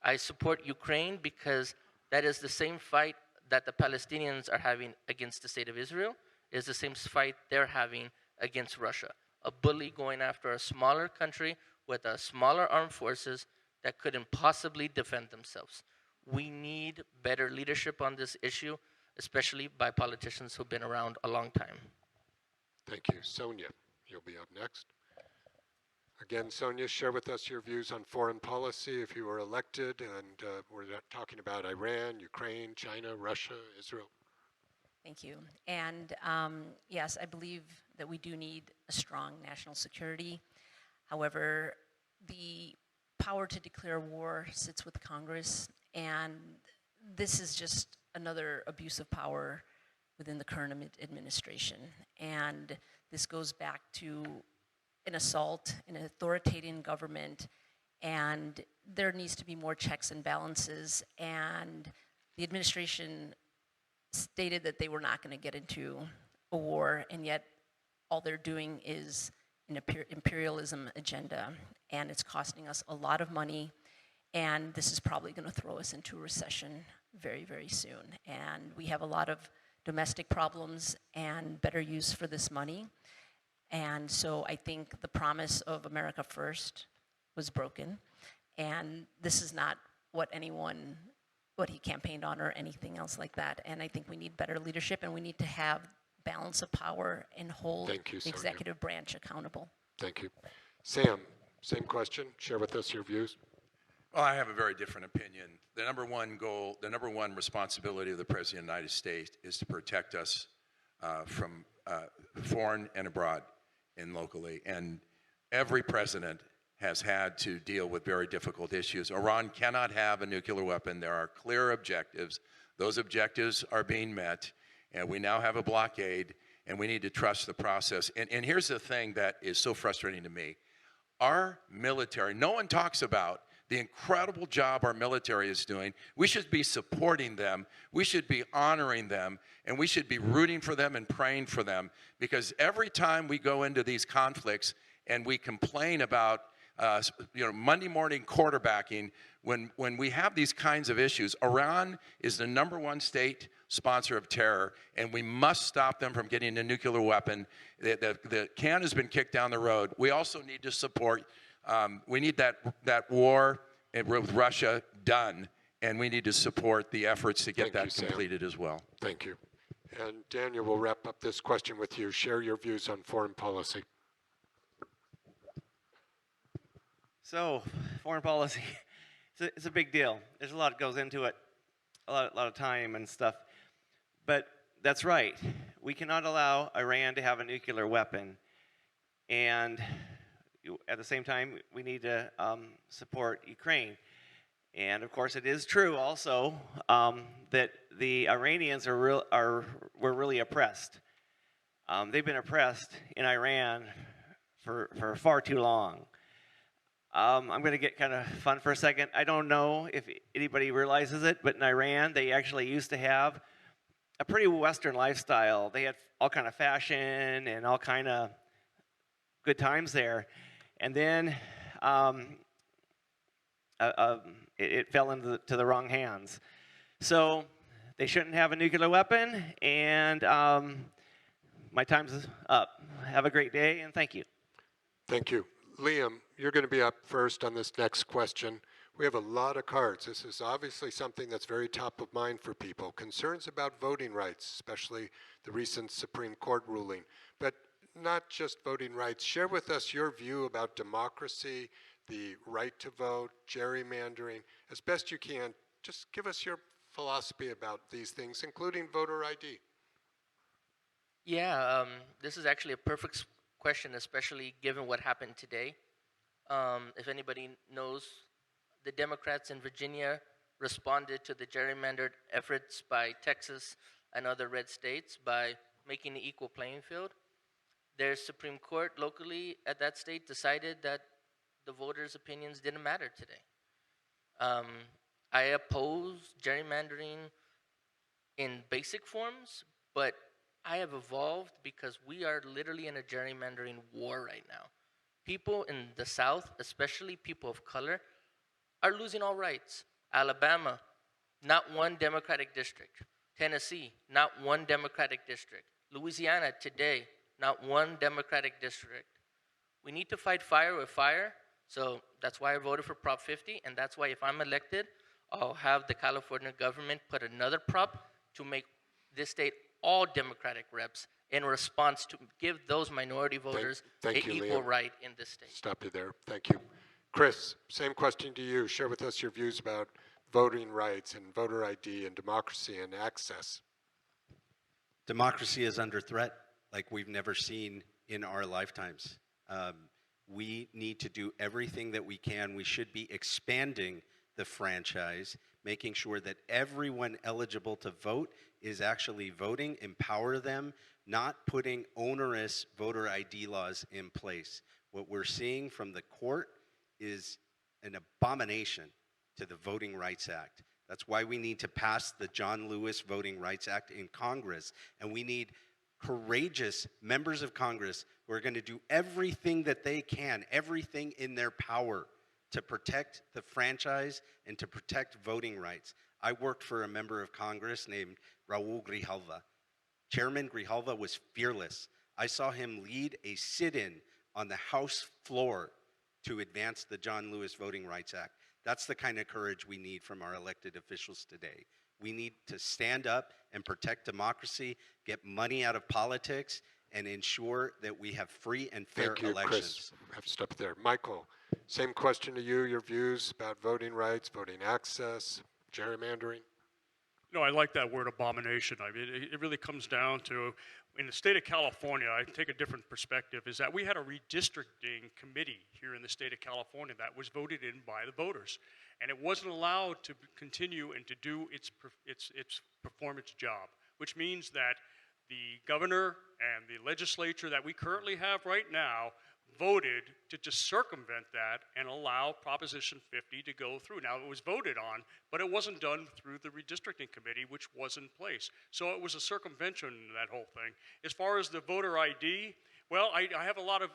I support Ukraine because that is the same fight that the Palestinians are having against the state of Israel. Is the same fight they're having against Russia. A bully going after a smaller country with a smaller armed forces that couldn't possibly defend themselves. We need better leadership on this issue, especially by politicians who've been around a long time. Thank you. Sonia, you'll be up next. Again, Sonia, share with us your views on foreign policy if you were elected, and we're talking about Iran, Ukraine, China, Russia, Israel. Thank you. And yes, I believe that we do need a strong national security. However, the power to declare war sits with Congress, and this is just another abuse of power within the current administration. And this goes back to an assault, an authoritarian government, and there needs to be more checks and balances. And the administration stated that they were not going to get into a war, and yet all they're doing is an imperialism agenda, and it's costing us a lot of money, and this is probably going to throw us into a recession very, very soon. And we have a lot of domestic problems and better use for this money. And so I think the promise of America First was broken, and this is not what he campaigned on or anything else like that. And I think we need better leadership, and we need to have balance of power and hold Thank you, the Sonia. executive branch accountable. Thank you. Sam, same question. Share with us your views. Well, I have a very different opinion. The number one goal, the number one responsibility of the President of the United States is to protect us from foreign and abroad and locally. And every president has had to deal with very difficult issues. Iran cannot have a nuclear weapon. There are clear objectives. Those objectives are being met, and we now have a blockade, and we need to trust the process. And here's the thing that is so frustrating to me. Our military, no one talks about the incredible job our military is doing. We should be supporting them. We should be honoring them, and we should be rooting for them and praying for them, because every time we go into these conflicts and we complain about Monday morning quarterbacking, when we have these kinds of issues, Iran is the #1 state sponsor of terror, and we must stop them from getting a nuclear weapon. The can has been kicked down the road. We also need to support, we need that war with Russia done, and we need to support the efforts to get that completed as well. Thank you. And Daniel, we'll wrap up this question with you. Share your views on foreign policy. So, foreign policy, it's a big deal. There's a lot that goes into it, a lot of time and stuff. But that's right. We cannot allow Iran to have a nuclear weapon. And at the same time, we need to support Ukraine. And of course, it is true also that the Iranians were really oppressed. They've been oppressed in Iran for far too long. I'm going to get kind of fun for a second. I don't know if anybody realizes it, but in Iran, they actually used to have a pretty Western lifestyle. They had all kind of fashion and all kind of good times there. And then it fell into the wrong hands. So they shouldn't have a nuclear weapon, and my time's up. Have a great day, and thank you. Thank you. Liam, you're going to be up first on this next question. We have a lot of cards. This is obviously something that's very top of mind for people. Concerns about voting rights, especially the recent Supreme Court ruling. But not just voting rights. Share with us your view about democracy, the right to vote, gerrymandering. As best you can, just give us your philosophy about these things, including voter ID. Yeah, this is actually a perfect question, especially given what happened today. If anybody knows, the Democrats in Virginia responded to the gerrymandered efforts by Texas and other red states by making an equal playing field. Their Supreme Court locally at that state decided that the voters' opinions didn't matter today. I oppose gerrymandering in basic forms, but I have evolved because we are literally in a gerrymandering war right now. People in the South, especially people of color, are losing all rights. Alabama, not one Democratic district. Tennessee, not one Democratic district. Louisiana today, not one Democratic district. We need to fight fire with fire, so that's why I voted for Prop 50, and that's why if I'm elected, I'll have the California government put another prop to make this state all Democratic reps in response to give those minority voters an equal right in this state. Stop you there. Thank you. Chris, same question to you. Share with us your views about voting rights and voter ID and democracy and access. Democracy is under threat like we've never seen in our lifetimes. We need to do everything that we can. We should be expanding the franchise, making sure that everyone eligible to vote is actually voting, empower them, not putting onerous voter ID laws in place. What we're seeing from the court is an abomination to the Voting Rights Act. That's why we need to pass the John Lewis Voting Rights Act in Congress, and we need courageous members of Congress who are going to do everything that they can, everything in their power to protect the franchise and to protect voting rights. I worked for a member of Congress named Raul Grijalva. Chairman Grijalva was fearless. I saw him lead a sit-in on the House floor to advance the John Lewis Voting Rights Act. That's the kind of courage we need from our elected officials today. We need to stand up and protect democracy, get money out of politics, and ensure that we have free and fair Thank you, elections. Chris. I have to stop there. Michael, same question to you, your views about voting rights, voting access, gerrymandering. No, I like that word abomination. I mean, it really comes down to, in the state of California, I take a different perspective, is that we had a redistricting committee here in the state of California that was voted in by the voters. And it wasn't allowed to continue and to do its performance job, which means that the governor and the legislature that we currently have right now voted to just circumvent that and allow Proposition 50 to go through. Now, it was voted on, but it wasn't done through the redistricting committee, which was in place. So it was a circumvention, that whole thing. As far as the voter ID, well, I don't have a lot of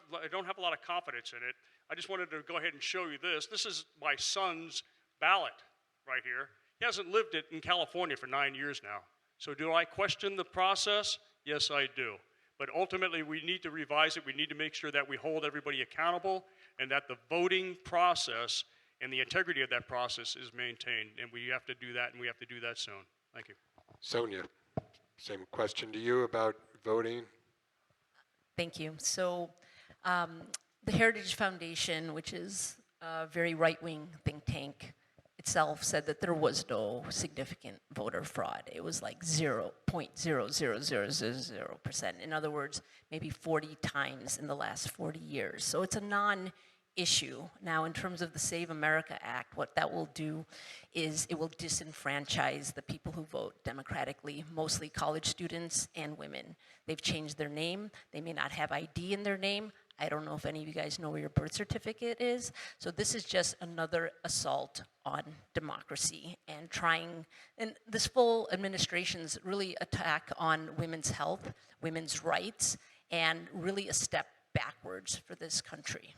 confidence in it. I just wanted to go ahead and show you this. This is my son's ballot right here. He hasn't lived it in California for 9 years now. So do I question the process? Yes, I do. But ultimately, we need to revise it. We need to make sure that we hold everybody accountable and that the voting process and the integrity of that process is maintained. And we have to do that, and we have to do that soon. Thank you. Sonia, same question to you about voting. Thank you. So the Heritage Foundation, which is a very right-wing think tank, itself said that there was no significant voter fraud. It was like 0.00000%. In other words, maybe 40 times in the last 40 years. So it's a issue. Now, in terms of the Save America Act, what that will do is it will disenfranchise the people who vote democratically, mostly college students and women. They've changed their name. They may not have ID in their name. I don't know if any of you guys know where your birth certificate is. So this is just another assault on democracy and and this full administration's really attack on women's health, women's rights, and really a step backwards for this country.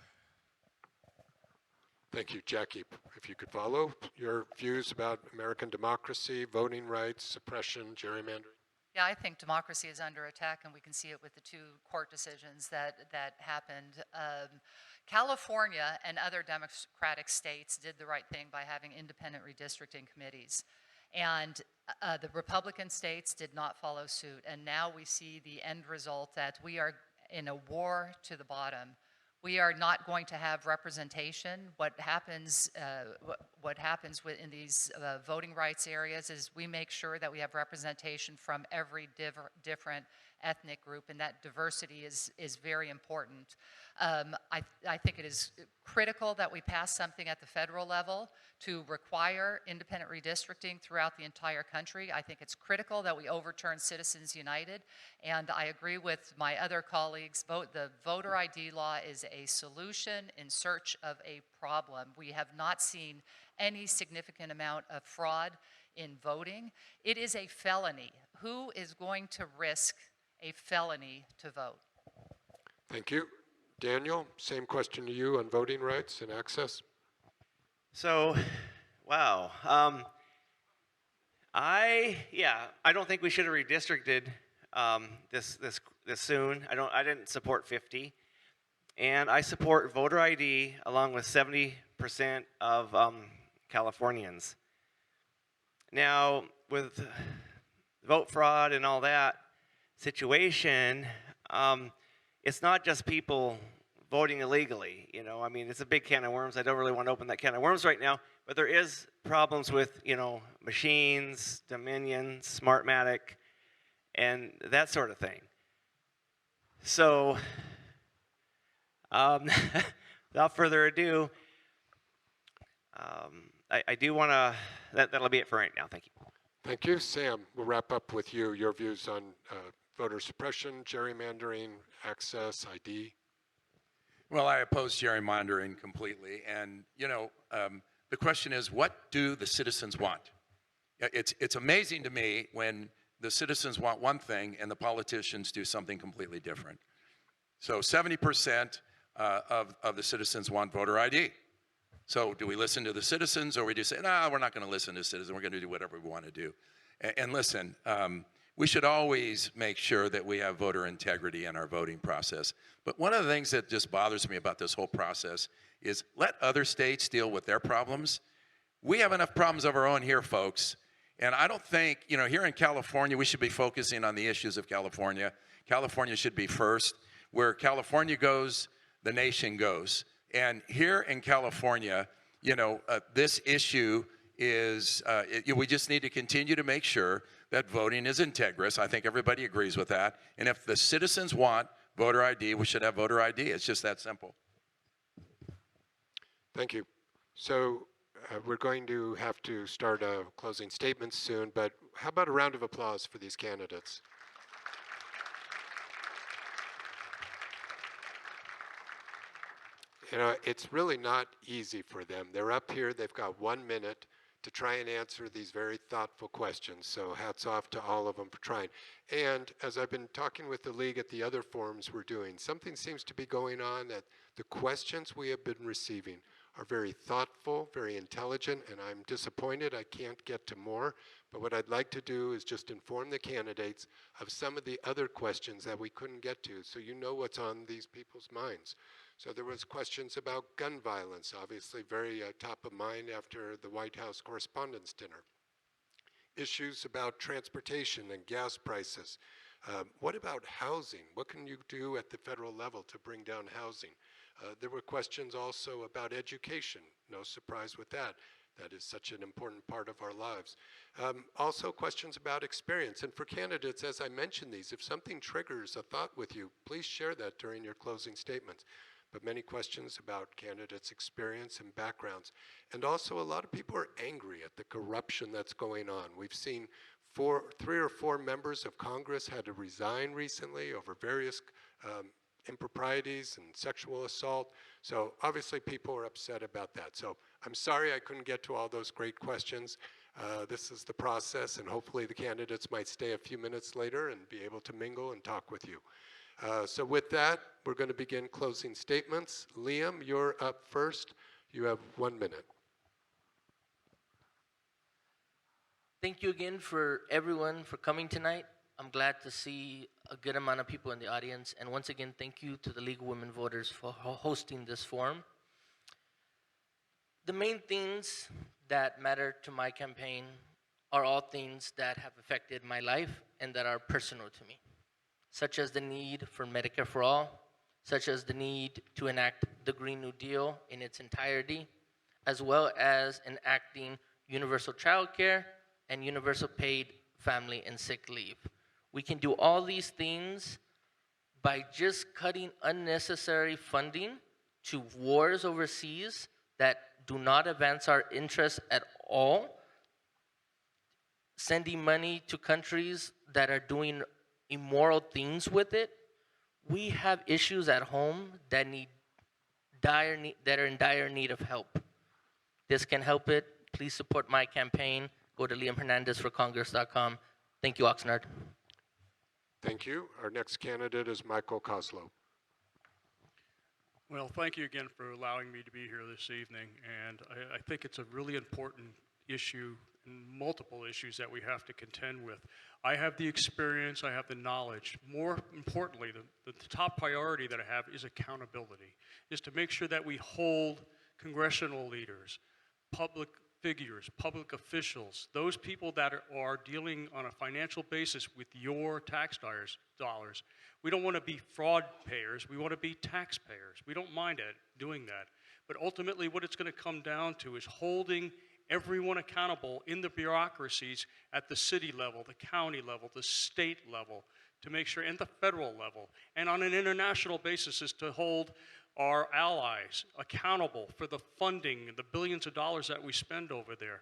Thank you, Jackie. If you could follow your views about American democracy, voting rights, suppression, gerrymandering. Yeah, I think democracy is under attack, and we can see it with the two court decisions that happened. California and other democratic states did the right thing by having independent redistricting committees. And the Republican states did not follow suit. And now we see the end result that we are in a war to the bottom. We are not going to have representation. What happens in these voting rights areas is we make sure that we have representation from every different ethnic group, and that diversity is very important. I think it is critical that we pass something at the federal level to require independent redistricting throughout the entire country. I think it's critical that we overturn Citizens United, and I agree with my other colleagues. The voter ID law is a solution in search of a problem. We have not seen any significant amount of fraud in voting. It is a felony. Who is going to risk a felony to vote? Thank you. Daniel, same question to you on voting rights and access. So, wow. I don't think we should have redistricted this soon. I didn't support 50, and I support voter ID along with 70% of Californians. Now, with vote fraud and all that situation, it's not just people voting illegally, you know. I mean, it's a big can of worms. I don't really want to open that can of worms right now, but there is problems with, you know, machines, Dominion, Smartmatic, and that sort of thing. So, without further ado, I do want to, that'll be it for right now. Thank you. Thank you. Sam, we'll wrap up with you, your views on voter suppression, gerrymandering, access, ID. Well, I oppose gerrymandering completely. And, you know, the question is, what do the citizens want? It's amazing to me when the citizens want one thing and the politicians do something completely different. So 70% of the citizens want voter ID. So do we listen to the citizens, or we just say, no, we're not going to listen to citizens. We're going to do whatever we want to do. And listen, we should always make sure that we have voter integrity in our voting process. But one of the things that just bothers me about this whole process is let other states deal with their problems. We have enough problems of our own here, folks. And I don't think, you know, here in California, we should be focusing on the issues of California. California should be first. Where California goes, the nation goes. And here in California, you know, this issue is, we just need to continue to make sure that voting is integrous. I think everybody agrees with that. And if the citizens want voter ID, we should have voter ID. It's just that simple. Thank you. So we're going to have to start closing statements soon, but how about a round of applause for these candidates? You know, it's really not easy for them. They're up here, they've got 1 minute to try and answer these very thoughtful questions. So hats off to all of them for trying. And as I've been talking with the league at the other forums we're doing, something seems to be going on that the questions we have been receiving are very thoughtful, very intelligent, and I'm disappointed I can't get to more. But what I'd like to do is just inform the candidates of some of the other questions that we couldn't get to, so you know what's on these people's minds. So there was questions about gun violence, obviously very top of mind after the White House Correspondents' Dinner. Issues about transportation and gas prices. What about housing? What can you do at the federal level to bring down housing? There were questions also about education. No surprise with that. That is such an important part of our lives. Also questions about experience. And for candidates, as I mentioned these, if something triggers a thought with you, please share that during your closing statements. but many questions about candidates' experience and backgrounds. And also, a lot of people are angry at the corruption that's going on. We've seen 3 or 4 members of Congress had to resign recently over various improprieties and sexual assault. So obviously people are upset about that. So I'm sorry I couldn't get to all those great questions. This is the process, and hopefully the candidates might stay a few minutes later and be able to mingle and talk with you. So with that, we're going to begin closing statements. Liam, you're up first. You have 1 minute. Thank you again for everyone for coming tonight. I'm glad to see a good amount of people in the audience. And once again, thank you to the League of Women Voters for hosting this forum. The main things that matter to my campaign are all things that have affected my life and that are personal to me, such as the need for Medicare for all, such as the need to enact the Green New Deal in its entirety, as well as enacting universal child care and universal paid family and sick leave. We can do all these things by just cutting unnecessary funding to wars overseas that do not advance our interests at all, sending money to countries that are doing immoral things with it. We have issues at home that are in dire need of help. This can help it. Please support my campaign. Go to liamhernandezforcongress.com. Thank you, Oxnard. Thank you. Our next candidate is Michael Kozlow. Well, thank you again for allowing me to be here this evening. And I think it's a really important issue and multiple issues that we have to contend with. I have the experience, I have the knowledge. More importantly, the top priority that I have is accountability, is to make sure that we hold congressional leaders, public figures, public officials, those people that are dealing on a financial basis with your tax dollars. We don't want to be fraud payers, we want to be taxpayers. We don't mind doing that. But ultimately what it's going to come down to is holding everyone accountable in the bureaucracies at the city level, the county level, the state level, to make sure, and the federal level, and on an international basis is to hold our allies accountable for the funding, the billions of dollars that we spend over there.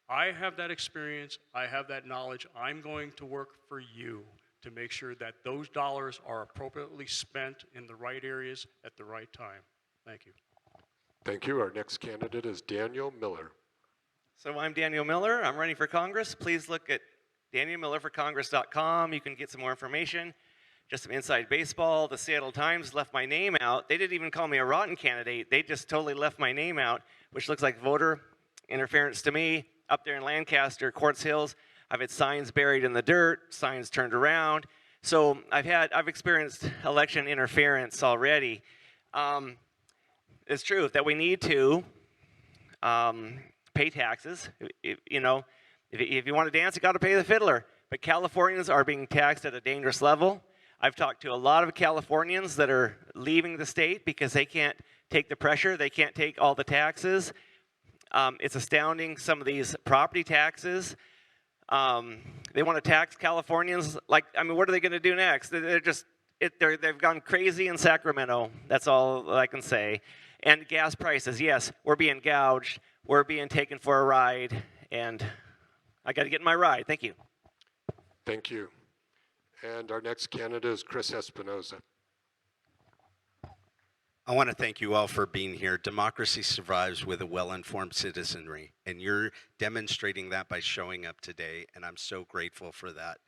I have that experience, I have that knowledge. I'm going to work for you to make sure that those dollars are appropriately spent in the right areas at the right time. Thank you. Thank you. Our next candidate is Daniel Miller. So I'm Daniel Miller. I'm running for Congress. Please look at danielmillerforcongress.com. You can get some more information. Just some inside baseball. The Seattle Times left my name out. They didn't even call me a rotten candidate. They just totally left my name out, which looks like voter interference to me. Up there in Lancaster, Quartz Hills, I've had signs buried in the dirt, signs turned around. So I've experienced election interference already. It's true that we need to pay taxes. If you want to dance, you got to pay the fiddler. But Californians are being taxed at a dangerous level. I've talked to a lot of Californians that are leaving the state because they can't take the pressure. They can't take all the taxes. It's astounding, some of these property taxes. They want to tax Californians. What are they going to do next? They've gone crazy in Sacramento. That's all I can say. And gas prices, yes, we're being gouged. We're being taken for a ride. And I got to get in my ride. Thank you. Thank you. And our next candidate is Chris Espinoza. I want to thank you all for being here. Democracy survives with a well-informed citizenry, and you're demonstrating that by showing up today, and I'm so grateful for that.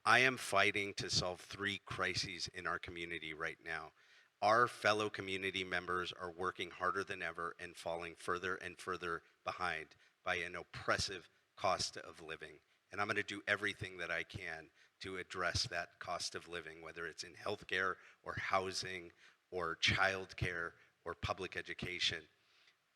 I am fighting to solve 3 crises in our community right now. Our fellow community members are working harder than ever and falling further and further behind by an oppressive cost of living. And I'm going to do everything that I can to address that cost of living, whether it's in healthcare or housing or childcare or public education.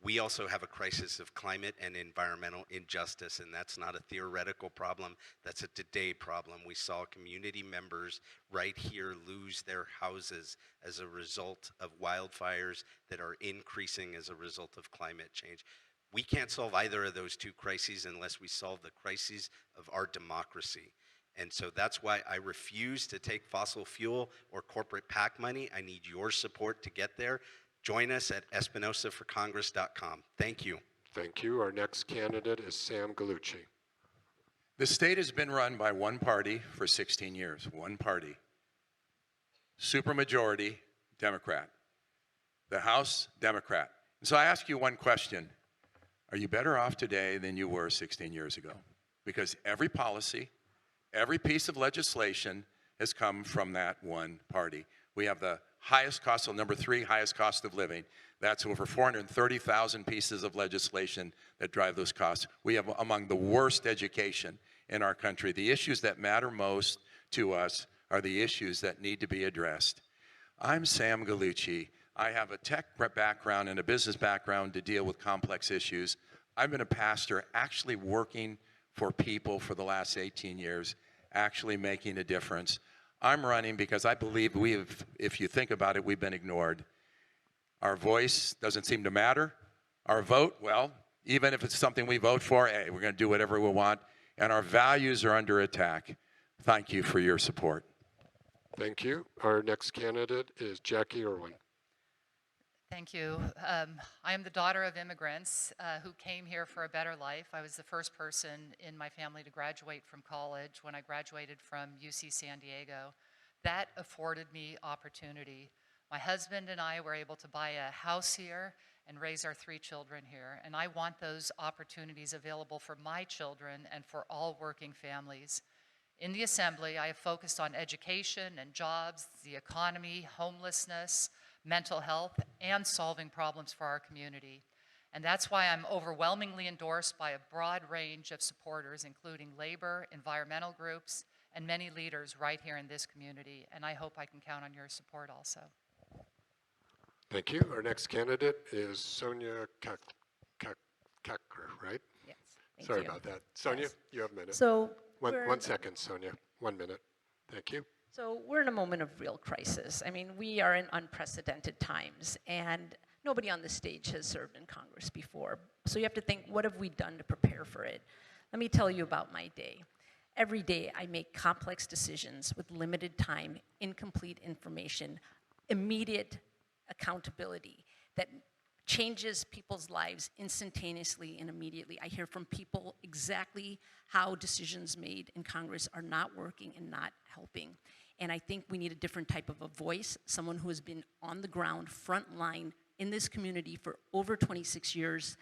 We also have a crisis of climate and environmental injustice, and that's not a theoretical problem, that's a today problem. We saw community members right here lose their houses as a result of wildfires that are increasing as a result of climate change. We can't solve either of those 2 crises unless we solve the crises of our democracy. And so that's why I refuse to take fossil fuel or corporate PAC money. I need your support to get there. Join us at espinosaforcongress.com. Thank you. Thank you. Our next candidate is Sam Gallucci. The state has been run by one party for 16 years, one party. Supermajority, Democrat. The House, Democrat. And so I ask you one question. Are you better off today than you were 16 years ago? Because every policy, every piece of legislation has come from that one party. We have the highest cost, so number 3, highest cost of living. That's over 430,000 pieces of legislation that drive those costs. We have among the worst education in our country. The issues that matter most to us are the issues that need to be addressed. I'm Sam Gallucci. I have a tech background and a business background to deal with complex issues. I've been a pastor actually working for people for the last 18 years, actually making a difference. I'm running because I believe if you think about it, we've been ignored. Our voice doesn't seem to matter. Our vote, well, even if it's something we vote for, hey, we're going to do whatever we want. And our values are under attack. Thank you for your support. Thank you. Our next candidate is Jackie Irwin. Thank you. I am the daughter of immigrants who came here for a better life. I was the first person in my family to graduate from college when I graduated from UC San Diego. That afforded me opportunity. My husband and I were able to buy a house here and raise our 3 children here. And I want those opportunities available for my children and for all working families. In the Assembly, I have focused on education and jobs, the economy, homelessness, mental health, and solving problems for our community. And that's why I'm overwhelmingly endorsed by a broad range of supporters, including labor, environmental groups, and many leaders right here in this community. And I hope I can count on your support also. Thank you. Our next candidate is Sonia Kacker, right? Yes. Thank Sorry you. about that. Sonia, Yes. you have a minute. So One second, Sonia. 1 minute. Thank you. So we're in a moment of real crisis. I mean, we are in unprecedented times, and nobody on the stage has served in Congress before. So you have to think, what have we done to prepare for it? Let me tell you about my day. Every day I make complex decisions with limited time, incomplete information, immediate accountability that changes people's lives instantaneously and immediately. I hear from people exactly how decisions made in Congress are not working and not helping. And I think we need a different type of a voice, someone who has been on the ground, front line in this community for over 26 years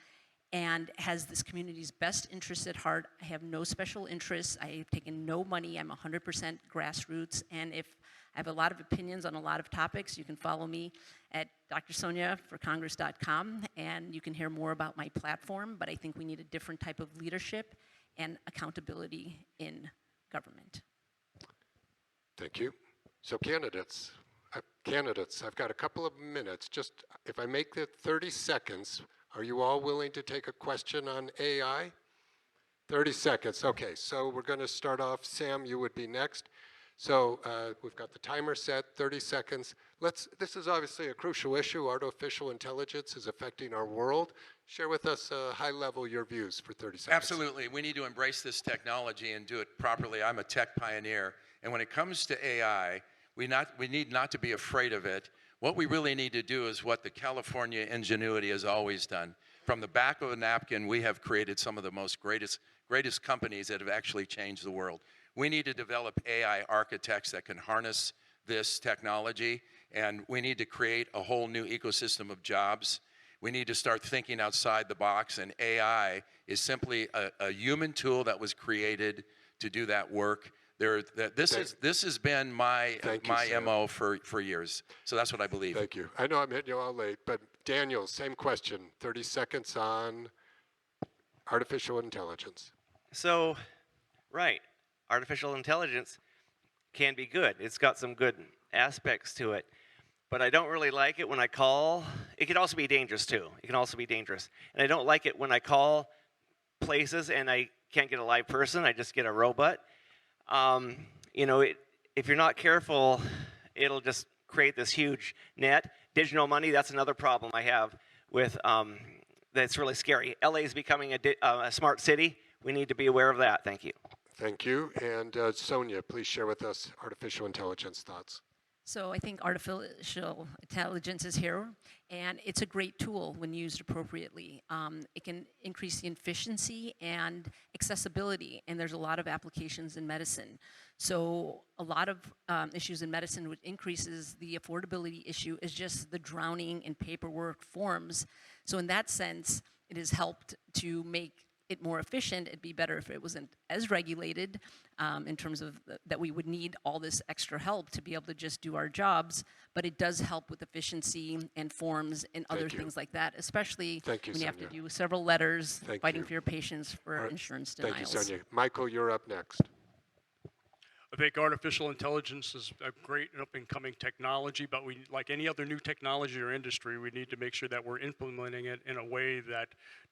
and has this community's best interests at heart. I have no special interests. I have taken no money. I'm 100% grassroots. And if I have a lot of opinions on a lot of topics, you can follow me at drsoniaforcongress.com, and you can hear more about my platform. But I think we need a different type of leadership and accountability in government. Thank you. So candidates, I've got a couple of minutes. Just if I make it 30 seconds, are you all willing to take a question on AI? 30 seconds. Okay, so we're going to start off. Sam, you would be next. So we've got the timer set, 30 seconds. This is obviously a crucial issue. Artificial intelligence is affecting our world. Share with us high level your views for 30 seconds. Absolutely. We need to embrace this technology and do it properly. I'm a tech pioneer. And when it comes to AI, we need not to be afraid of it. What we really need to do is what the California ingenuity has always done. From the back of a napkin, we have created some of the most greatest companies that have actually changed the world. We need to develop AI architects that can harness this technology, and we need to create a whole new ecosystem of jobs. We need to start thinking outside the box, and AI is simply a human tool that was created to do that work. This has been my MO for years. So that's what I believe. Thank you. I know I'm hitting you all late, but Daniel, same question. 30 seconds on artificial intelligence. So, right, artificial intelligence can be good. It's got some good aspects to it. But I don't really like it when I call. It can also be dangerous, too. It can also be dangerous. And I don't like it when I call places and I can't get a live person. I just get a robot. If you're not careful, it'll just create this huge net. Digital money, that's another problem I have with that's really scary. LA is becoming a smart city. We need to be aware of that. Thank you. Thank you. And Sonia, please share with us artificial intelligence thoughts. So I think artificial intelligence is here, and it's a great tool when used appropriately. It can increase the efficiency and accessibility, and there's a lot of applications in medicine. So a lot of issues in medicine, which increases the affordability issue, is just the drowning in paperwork forms. So in that sense, it has helped to make it more efficient. It'd be better if it wasn't as regulated in terms of that we would need all this extra help to be able to just do our jobs, but it does help with efficiency and forms and other things like that, especially when you have to do several letters, fighting for your patients for insurance denials. Thank you, Sonia. Michael, you're up next. I think artificial intelligence is a great up-and-coming technology, but we, like any other new technology or industry, we need to make sure that we're implementing it in a way that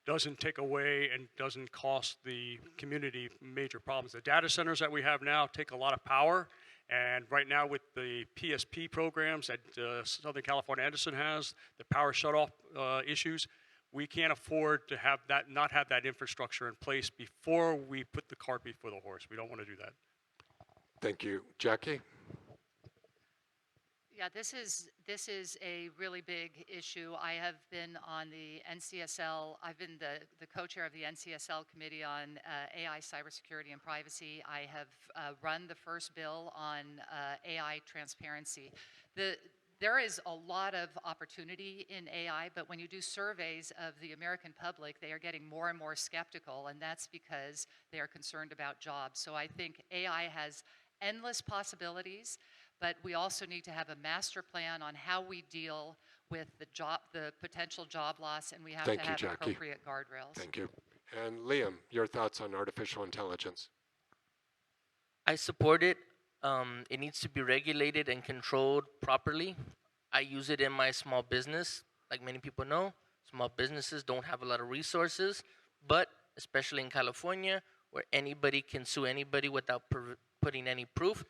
doesn't take away and doesn't cost the community major problems. The data centers that we have now take a lot of power, and right now with the PSP programs that Southern California Edison has, the power shutoff issues, we can't afford to have that, not have that infrastructure in place before we put the cart before the horse. We don't want to do that. Thank you. Jackie? Yeah, this is a really big issue. I have been on the NCSL, I've been the co-chair of the NCSL Committee on AI, Cybersecurity, and Privacy. I have run the first bill on AI transparency. There is a lot of opportunity in AI, but when you do surveys of the American public, they are getting more and more skeptical, and that's because they are concerned about jobs. So I think AI has endless possibilities, but we also need to have a master plan on how we deal with the potential job loss, and we have to have appropriate guardrails. Thank you. And Liam, your thoughts on artificial intelligence? I support it. It needs to be regulated and controlled properly. I use it in my small business. Like many people know, small businesses don't have a lot of resources, but especially in California, where anybody can sue anybody without putting any proof,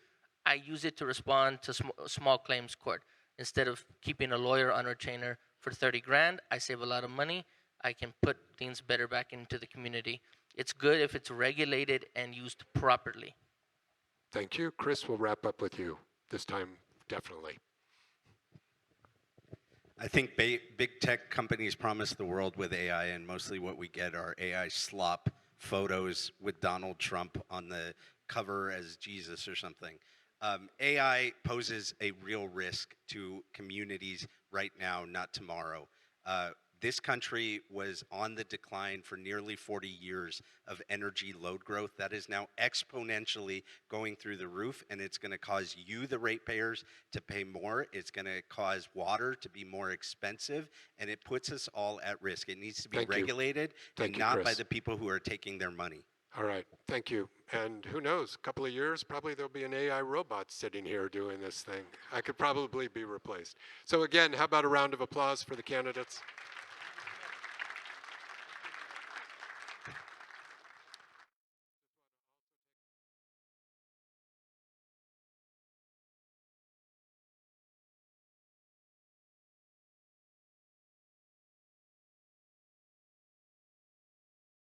I use it to respond to small claims court. Instead of keeping a lawyer on retainer for 30 grand, I save a lot of money. I can put things better back into the community. It's good if it's regulated and used properly. Thank you. Chris, we'll wrap up with you this time, definitely. I think big tech companies promise the world with AI, and mostly what we get are AI slop photos with Donald Trump on the cover as Jesus or something. AI poses a real risk to communities right now, not tomorrow. This country was on the decline for nearly 40 years of energy load growth. That is now exponentially going through the roof, and it's going to cause you, the ratepayers, to pay more. It's going to cause water to be more expensive, and it puts us all at risk. It needs to be regulated and not by the people who are taking their money. All right, thank you. And who knows, a couple of years, probably there'll be an AI robot sitting here doing this thing. I could probably be replaced. So again, how about a round of applause for the candidates?